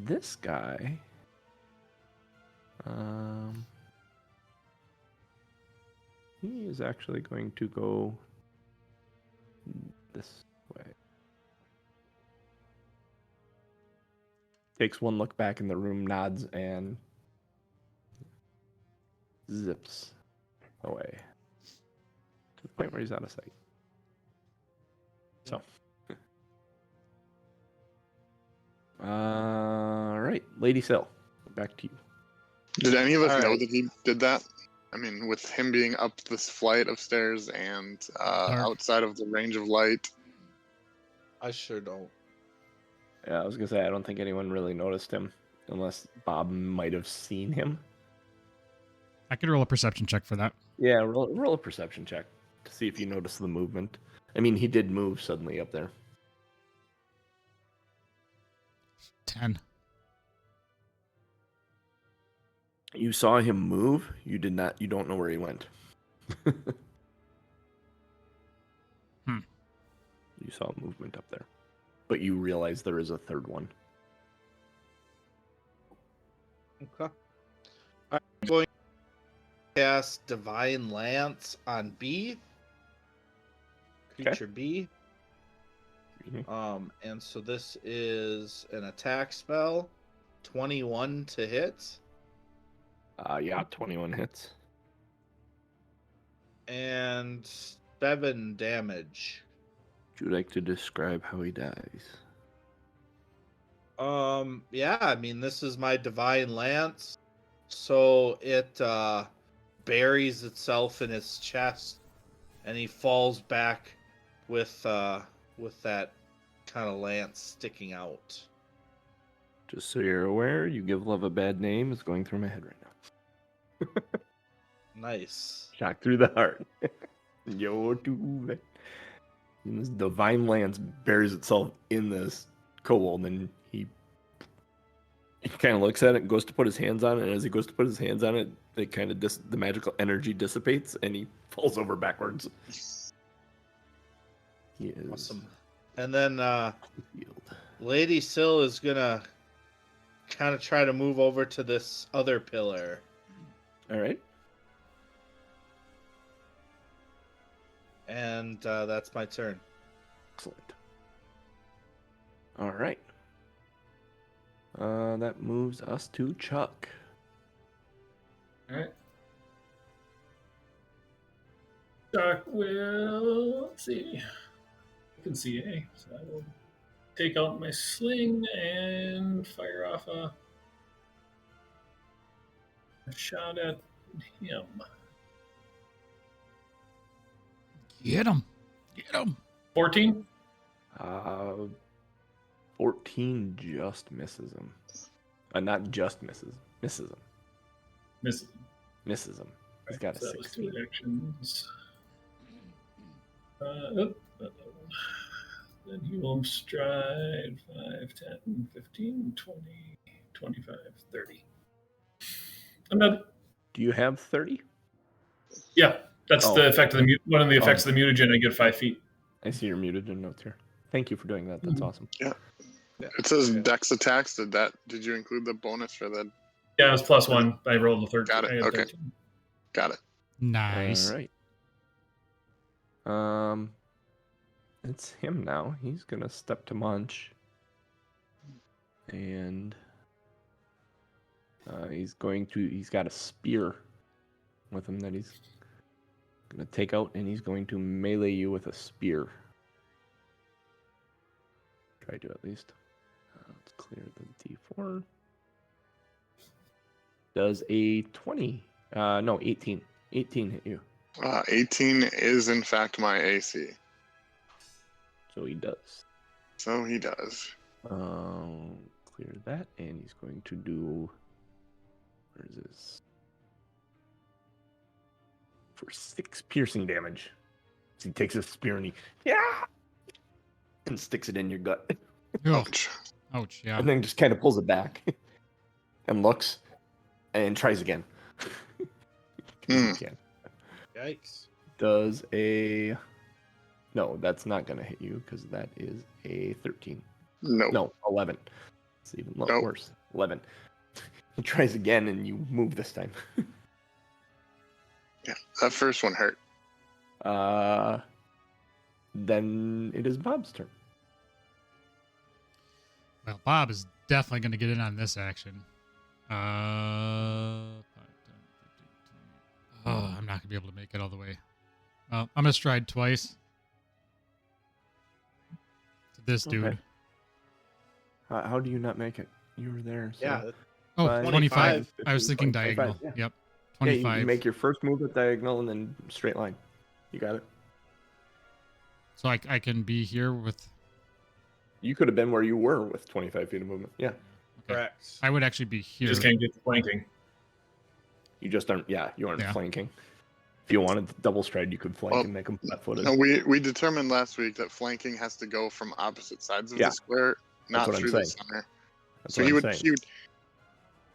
This guy, he is actually going to go this way. Takes one look back in the room, nods, and zips away to the point where he's out of sight. So, all right, Lady Sill, back to you. Did any of us All know right. that he did that? I mean, with him being up this flight of stairs and outside of the range of light. I sure don't. Yeah, I was gonna say I don't think anyone really noticed him, unless Bob might have seen him. I could roll a perception check for that. Yeah, roll a perception check to see if you notice the movement. I mean, he did move suddenly up there. 10. You saw him move. You did not. You don't know where he went. You saw movement up there, but you realize there is a third one. Okay. I'm going to cast Divine Lance on B. Creature B. And so this is an attack spell. 21 to hit. Yeah, 21 hits. And 7 damage. Would you like to describe how he dies? Yeah, I mean, this is my Divine Lance. So it buries itself in his chest, and he falls back with that kind of lance sticking out. Just so you're aware, you give love a bad name is going through my head right now. Nice. Shot through the heart. Yo, dude. And this divine lance buries itself in this kobold, and he kind of looks at it and goes to put his hands on it. And as he goes to put his hands on it, it kind of the magical energy dissipates, and he falls over backwards. He is Awesome. And then healed. Lady Syl is gonna kind of try to move over to this other pillar. All right. And that's my turn. Excellent. All right. That moves us to Chuck. All right. Chuck will, let's see. I can see A, so I will take out my sling and fire off a shot at him. Get him. Get him. 14? 14 just misses him. Not just misses. Misses him. Misses. Misses him. He's got a So that was 16. 2 actions. Then he will stride 5, 10, 15, 20, 25, 30. I'm done. Do you have 30? Yeah, that's Oh. the effect of the one of the effects of the mutagen. I get 5 feet. I see your mutagen notes here. Thank you for doing that. That's awesome. It says Dex attacks. Did you include the bonus for the? Yeah, it was +1. I rolled a 13. Got it. I had Okay. 13. Got it. Nice. All right. It's him now. He's gonna step to Munch, and he's got a spear with him that he's gonna take out, and he's going to melee you with a spear. Try to at least. Let's clear the D4. Does a 20? No, 18. 18 hit you. 18 is in fact my AC. So he does. So he does. Clear that, and he's going to do. Where is this? For 6 piercing damage. So he takes his spear and and sticks it in your gut, Ugh. Ouch. Ouch, yeah. and then just kind of pulls it back, and looks, and tries again. Again. Yikes. Does a. No, that's not gonna hit you because that is a 13. Nope. No, 11. It's even Nope. worse. 11. He tries again, and you move this time. Yeah, that first one hurt. Then it is Bob's turn. Well, Bob is definitely going to get in on this action. 5, 10, 15, 20. Oh, I'm not going to be able to make it all the way. I'm going to stride twice. To this dude. Okay. How do you not make it? You were there. So. Yeah. Oh, 5, 25. I was 15, thinking 25, diagonal. yeah. Yep. Yeah, 25. you make your first move at diagonal and then straight line. You got it. So I can be here with... You could have been where you were with 25 feet of movement. Yeah. Okay. Correct. I would actually be You here. just can't get the flanking. You just aren't. Yeah, you aren't Yeah. flanking. If you wanted to double stride, you could flank Well, and make them flat-footed. No, we determined last week that flanking has to go from opposite sides of Yeah. the square, not what I'm through the saying. center. That's So what he I'm would saying.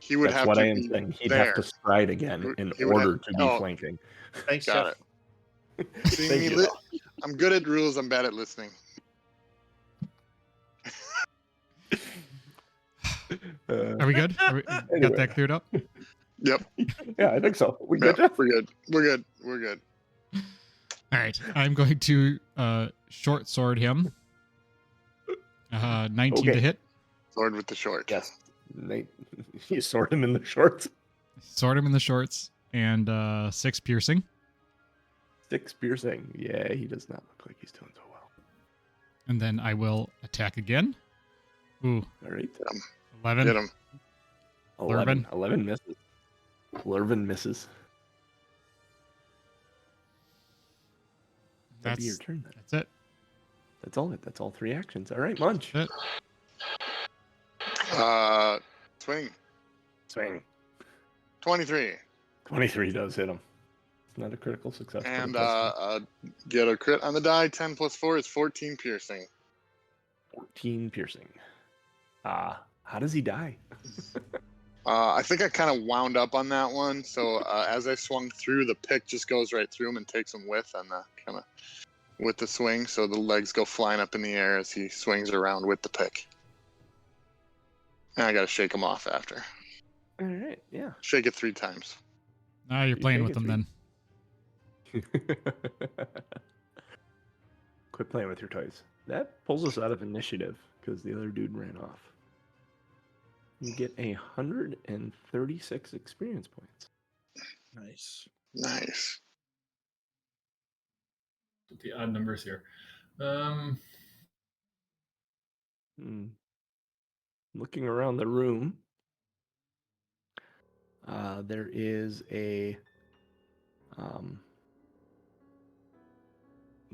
he would That's have what to I am be saying. He'd there. have to stride again in He would have- order to be oh. flanking. Thanks, Got Jeff. it. See, Thank me you. li- I'm good at rules. I'm bad at listening. Are we good? Got Anyway. that cleared up? Yep. Yeah, I think so. We Yep. good, Jeff? We're good. We're good. We're good. All right. I'm going to short sword him. 19 Okay. to hit. Sword with the short. Yes. Nate, you sort him in the shorts. Sword him in the shorts. And 6 piercing. 6 piercing. Yeah, he does not look like he's doing so well. And then I will attack again. Ooh, All right. 11. Get him. 11. 11 misses. Lurvin misses. That'd be your That's, turn then. that's it. That's all. That's all 3 actions. All right, Munch. That's it. Swing. Swing. 23. 23 does hit him. It's not a critical success. but it And does get a crit on the die. 10 plus 4 is 14 piercing. 14 piercing. How does he die? I think I kind of wound up on that one. So as I swung through, the pick just goes right through him and takes him with on the kind of with the swing. So the legs go flying up in the air as he swings around with the pick. And I got to shake him off after. All right, yeah. Shake it 3 times. Ah, you're You playing take with it them three. then. Quit playing with your toys. That pulls us out of initiative because the other dude ran off. You get 136 experience points. Nice. Nice. The odd numbers here. Looking around the room, there is a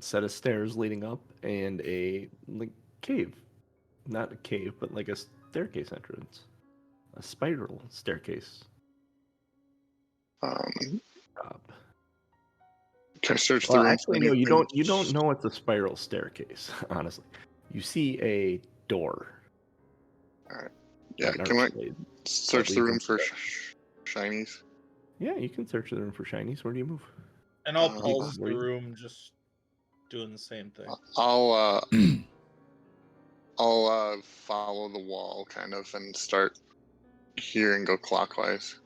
set of stairs leading up and a cave. Not a cave, but like a staircase entrance. A spiral staircase. Can Up. I search the Well, room? actually, no. You don't know it's a spiral staircase. Honestly, you see a door. Yeah, that can I archway search that the leads room into for that. shinies? Yeah, you can search the room for shinies. Where do you move? And I'll Uh, pulse the where you- room, just doing the same thing. I'll follow the wall kind of and start here and go clockwise.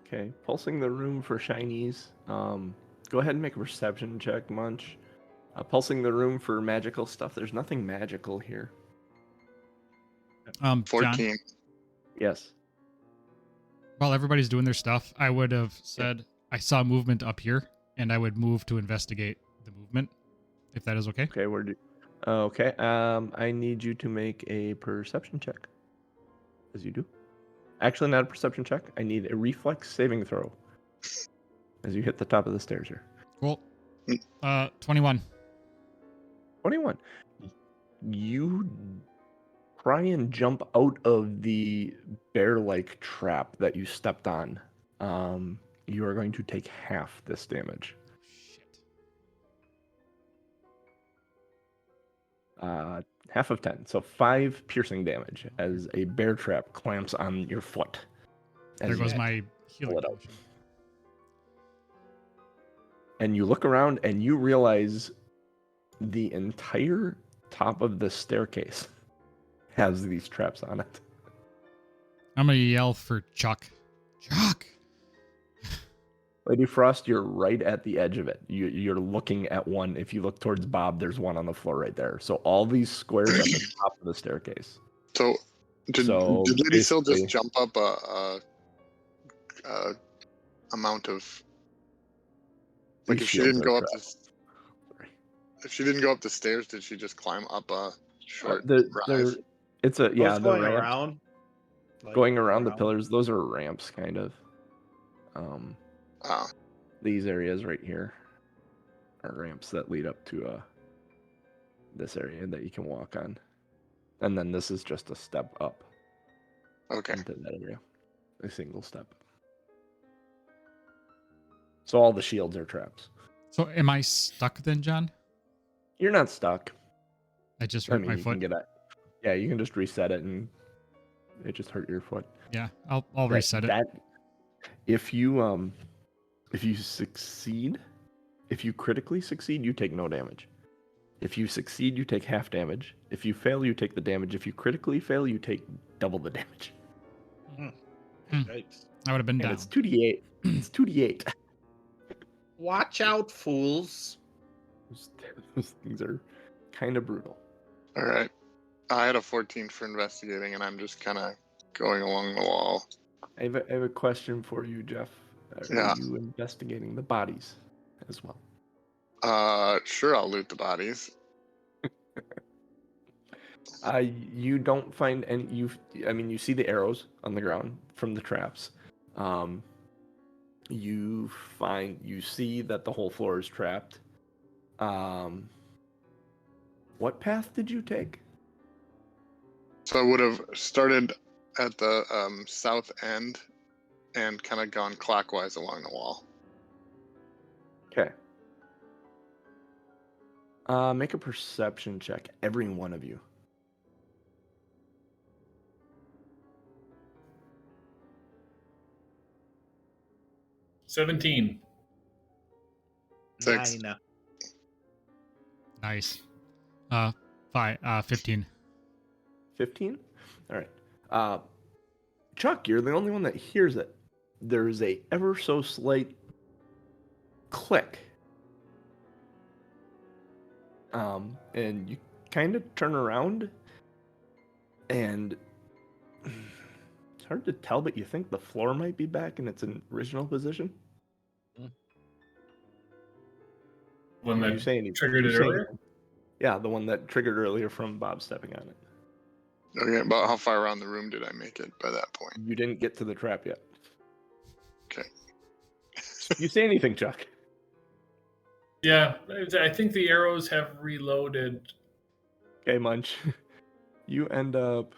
Okay, pulsing the room for shinies. Go ahead and make a perception check, Munch. Pulsing the room for magical stuff. There's nothing magical here. John, 14. Yes. while everybody's doing their stuff, I would have said I saw movement up here, and I would move to investigate the movement, if that is okay. Okay, where do? Okay. I need you to make a perception check. As you do. Actually, not a perception check. I need a reflex saving throw. As you hit the top of the stairs here. Cool. 21. 21. You try and jump out of the bear-like trap that you stepped on. You are going to take half this damage. Shit. Half of 10. So 5 piercing damage as a bear trap clamps on your foot. There as goes you my healing pull it out. potion. And you look around and you realize the entire top of the staircase has these traps on it. I'm going to yell for Chuck. Chuck! Lady Frost, you're right at the edge of it. You're looking at one. If you look towards Bob, there's one on the floor right there. So all these squares at the top of the staircase. So did Lady Sil basically- just jump up a amount of like These if she shields didn't are go up traps. Sorry. if she didn't go up the stairs, did she just climb up a short rise? It's a Those the going ramp. around. Like, Going around the pillars, those are ramps, kind of. Oh, These areas right here are ramps that lead up to this area that you can walk on. And then this is just a step up okay. into that area. A single step. So all the shields are traps. So am I stuck then, John? You're not stuck. I just I hurt mean, my you foot. can get it. Yeah, you can just reset it and It just hurt your foot. Yeah, I'll reset it. If you succeed, if you critically succeed, you take no damage. If you succeed, you take half damage. If you fail, you take the damage. If you critically fail, you take double the damage. Yikes. I would have been And down. it's 2d8. It's 2d8. Watch out, fools. Those things are kind of brutal. All right. I had a 14 for investigating, and I'm just kind of going along the wall. I have a question for you, Jeff. Are Yeah. you investigating the bodies as well? Sure, I'll loot the bodies. You don't find any. You see the arrows on the ground from the traps. You see that the whole floor is trapped. What path did you take? So I would have started at the south end and kind of gone clockwise along the wall. Okay. Make a perception check, every one of you. $17. 6. 9. Nice. 15. 15? All right. Chuck, you're the only one that hears it. There's a ever so slight click. And you kind of turn around, and it's hard to tell, but you think the floor might be back in its original position. One You that say any- triggered you it say earlier? anything? Yeah, the one that triggered earlier from Bob stepping on it. Okay, about how far around the room did I make it by that point? You didn't get to the trap yet. Okay. You say anything, Chuck? Yeah, I think the arrows have reloaded. Okay, Munch. You end up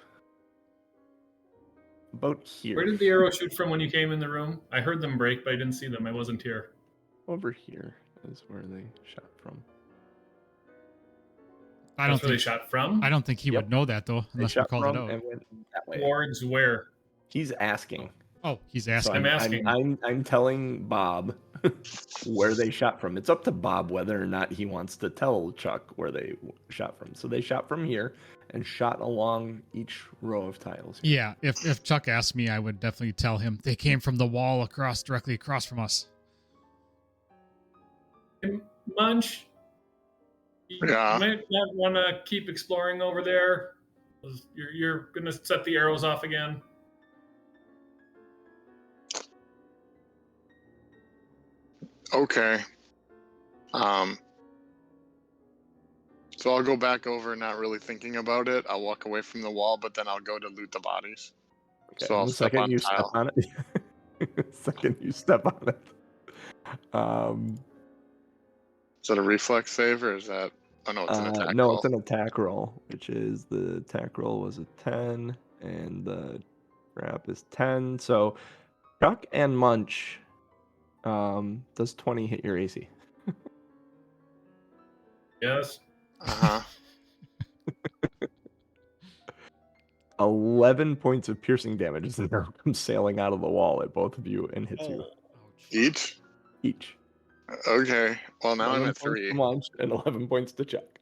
about here. Where did the arrow shoot from when you came in the room? I heard them break, but I didn't see them. I wasn't here. Over here is where they shot from. I don't That's where they think shot from? I don't think he Yep. would know that though, They unless we shot called it from out. and went that way. Towards where? He's asking. Oh, he's So asking. I'm asking. I'm telling Bob where they shot from. It's up to Bob whether or not he wants to tell Chuck where they shot from. So they shot from here and shot along each row of tiles. Yeah, if Chuck asked me, I would definitely tell him they came from the wall directly across from us. Munch, you Yeah. might not want to keep exploring over there. You're going to set the arrows off again. Okay. So I'll go back over, not really thinking about it. I'll walk away from the wall, but then I'll go to loot the bodies. Okay, So I'll the step second on you tile. step on it. The second you step on it. Is that a reflex save or is that? Oh no, it's an attack no, roll. it's an attack roll, which is the attack roll was a 10, and the trap is 10. So Chuck and Munch, does 20 hit your AC? Yes. Uh-huh. 11 points of piercing damage as the arrow comes sailing out of the wall at both of you and hits you Each? each. Okay. Well, now I'm 11 at points 3. to Munch and 11 points to Chuck.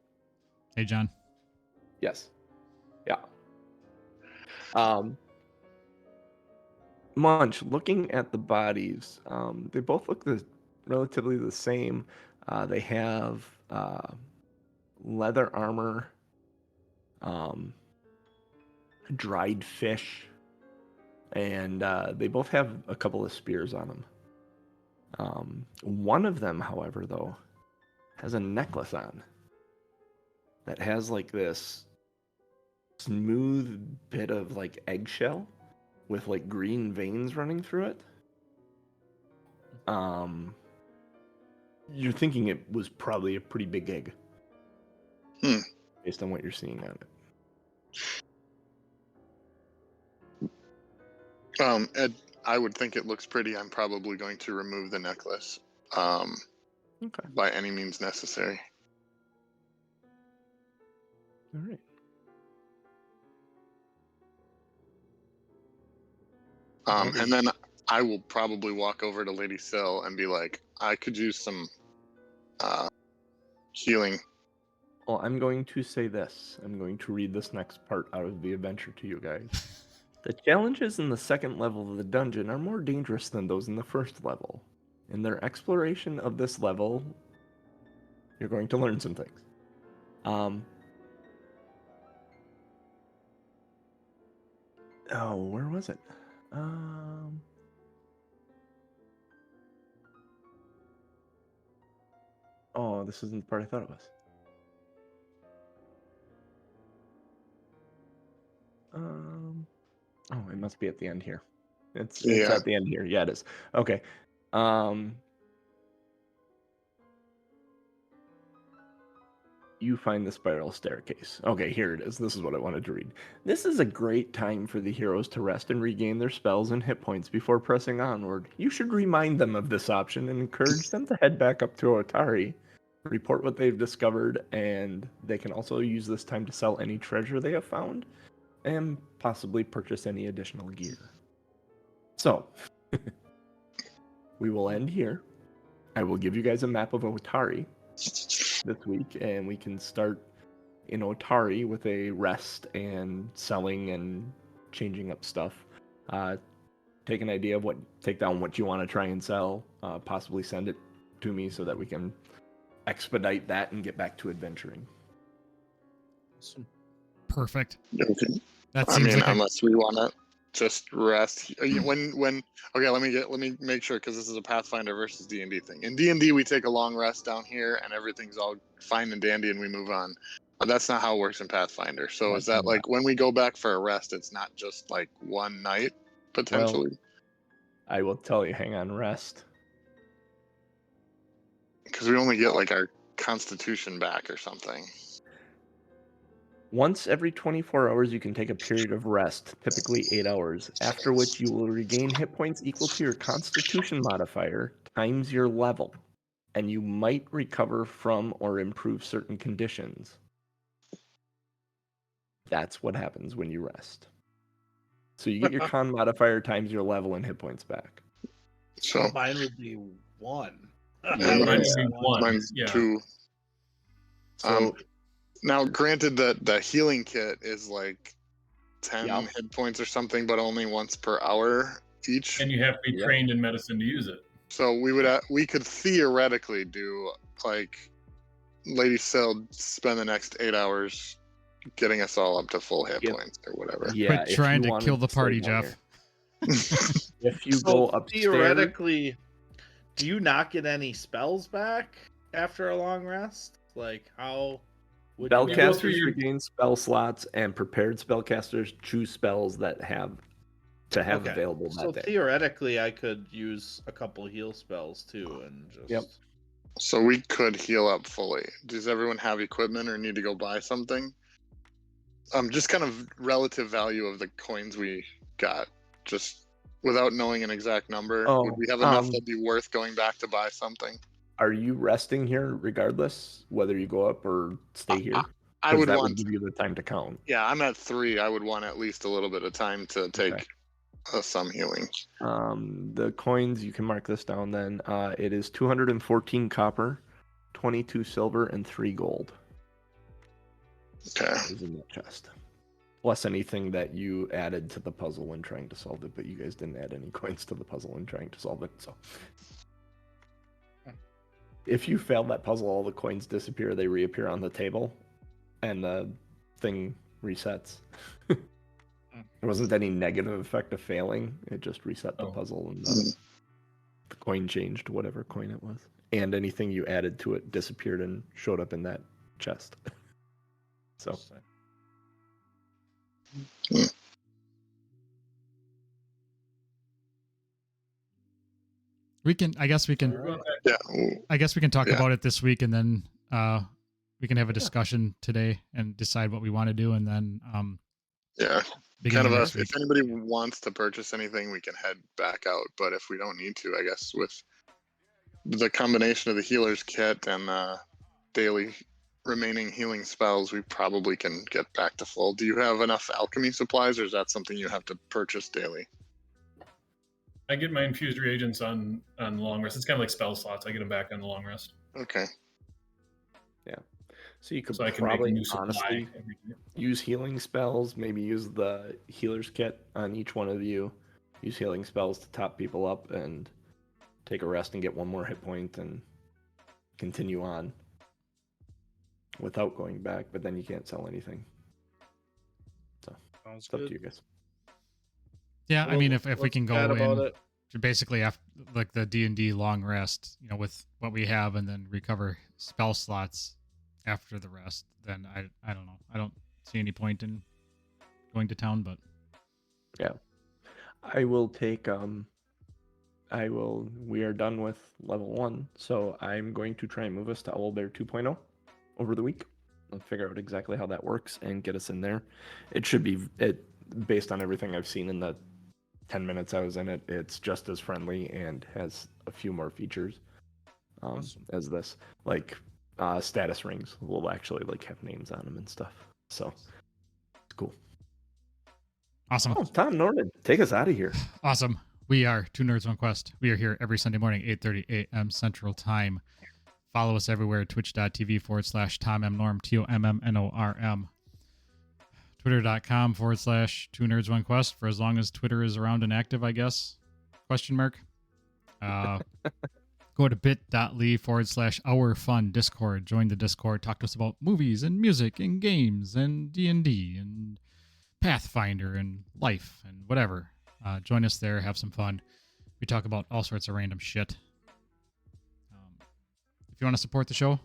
Hey, John. Yes. Yeah. Munch, looking at the bodies, they both look relatively the same. They have leather armor, dried fish, and they both have a couple of spears on them. One of them, however, though, has a necklace on that has like this smooth bit of like eggshell with like green veins running through it. You're thinking it was probably a pretty big egg. Based on what you're seeing on it. Ed, I would think it looks pretty. I'm probably going to remove the necklace. Okay. By any means necessary. All right. And then I will probably walk over to Lady Sill and be like, I could use some healing. Well, I'm going to say this. I'm going to read this next part out of the adventure to you guys. The challenges in the second level of the dungeon are more dangerous than those in the first level. In their exploration of this level, you're going to learn some things. Oh, where was it? Oh, this isn't the part I thought it was. Oh, it must be at the end here. It's at the end here. Yeah, it is. Okay. You find the spiral staircase. Okay, here it is. This is what I wanted to read. This is a great time for the heroes to rest and regain their spells and hit points before pressing onward. You should remind them of this option and encourage them to head back up to Otari, report what they've discovered, and they can also use this time to sell any treasure they have found and possibly purchase any additional gear. So, we will end here. I will give you guys a map of Otari this week, and we can start in Otari with a rest and selling and changing up stuff. Take an idea of take down what you want to try and sell, possibly send it to me so that we can expedite that and get back to adventuring. Perfect. Okay. That I seems mean, like unless we want to just rest. Okay, let me make sure, because this is a Pathfinder versus D&D thing. In D&D, we take a long rest down here, and everything's all fine and dandy, and we move on. But that's not how it works in Pathfinder. So is that like when we go back for a rest, it's not just like one night potentially? Well, I will tell you. Hang on, rest. Because we only get like our constitution back or something. Once every 24 hours, you can take a period of rest, typically 8 hours, after which you will regain hit points equal to your constitution modifier times your level, and you might recover from or improve certain conditions. That's what happens when you rest. So you get your con modifier times your level and hit points back. So mine would be 1. Mine would be 1. Mine's Yeah. 2. So Now, granted that the healing kit is like 10 Yeah. hit points or something, but only once per hour each. And you have to be Yeah. trained in medicine to use it. So we could theoretically do like Lady Sill spend the next 8 hours getting us all up to full hit Yep. points or whatever. yeah, quit if trying you to wanted kill the stay party, longer. Jeff. If you So go upstairs, theoretically, do you not get any spells back after a long rest? Like, how would you go through spellcasters your- regain spell slots, and prepared spellcasters choose spells that have Okay. available So that day. theoretically, I could use a couple heal spells too, and just Yep. So we could heal up fully. Does everyone have equipment or need to go buy something? Just kind of relative value of the coins we got, just without knowing an exact number. Oh, Would we have enough that'd be worth going back to buy something? Are you resting here regardless, whether you go up or stay here? I 'Cause would that want. would give you the time to count. Yeah, I'm at 3. I would want at least a little bit of time to take some healing. The coins, you can mark this down then. It is 214 copper, 22 silver, and 3 gold Okay. is in that chest. Plus anything that you added to the puzzle when trying to solve it, but you guys didn't add any coins to the puzzle when trying to solve it, so. If you fail that puzzle, all the coins disappear, they reappear on the table, and the thing resets. There wasn't any negative effect of failing, it just reset the Oh. puzzle, and the coin changed, whatever coin it was. And anything you added to it disappeared and showed up in that chest. So, I guess we can Yeah. talk Yeah. about it this week, and then we can have a discussion today and decide what we want to do, and then Yeah. begin Kind of next week. if anybody wants to purchase anything, we can head back out. But if we don't need to, I guess with the combination of the healer's kit and daily remaining healing spells, we probably can get back to full. Do you have enough alchemy supplies, or is that something you have to purchase daily? I get my infused reagents on long rest. It's kind of like spell slots. I get them back on the long rest, Okay. So you could so I can make a probably new supply honestly every day. use healing spells. Maybe use the healer's kit on each one of you. Use healing spells to top people up and take a rest and get one more hit point and continue on without going back. But then you can't sell anything. So Sounds it's up good. to you guys. Yeah, I mean, if we Let's can go chat about in it. to basically after like the D&D long rest, with what we have, and then recover spell slots after the rest, then I don't know. I don't see any point in going to town, but I will take we are done with level 1, so I'm going to try and move us to Owlbear 2.0 over the week. I'll figure out exactly how that works and get us in there. It should be based on everything I've seen in the 10 minutes I was in it, it's just as friendly and has a few more features as this. Like status rings will actually like have names on them and stuff. So it's cool. awesome. Oh, Tom Norman, take us out of here. Awesome. We are Two Nerds One Quest. We are here every Sunday morning, 8:30 a.m. Central Time. Follow us everywhere, twitch.tv/Tom M. Norm, TOMMNORM. Twitter.com/Two Nerds One Quest for as long as Twitter is around and active, I guess. Question mark. Go to bit.ly/Our Fun Discord. Join the Discord. Talk to us about movies and music and games and D&D and Pathfinder and life and whatever. Join us there. Have some fun. We talk about all sorts of random shit. If you want to support the show,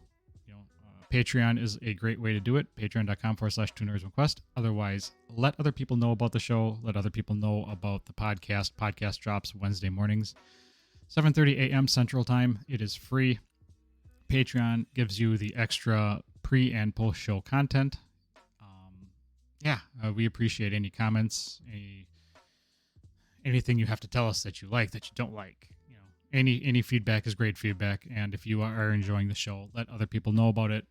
Patreon is a great way to do it. Patreon.com/Two Nerds One Quest. Otherwise, let other people know about the show. Let other people know about the podcast. Podcast drops Wednesday mornings, 7:30 a.m. Central Time. It is free. Patreon gives you the extra pre and post show content. We appreciate any comments, anything you have to tell us that you like, that you don't like. Any feedback is great feedback. And if you are enjoying the show, let other people know about it.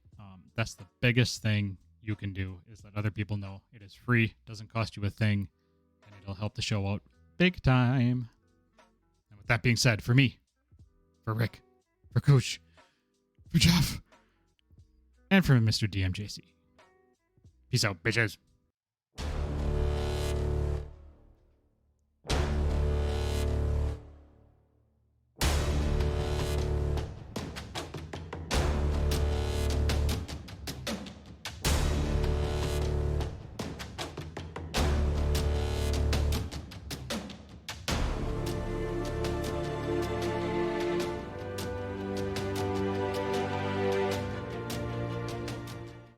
That's the biggest thing you can do, is let other people know. It is free, doesn't cost you a thing, and it'll help the show out big time. And with that being said, for me, for Rick, for Coach, for Jeff, and for Mr. DMJC, peace out, bitches.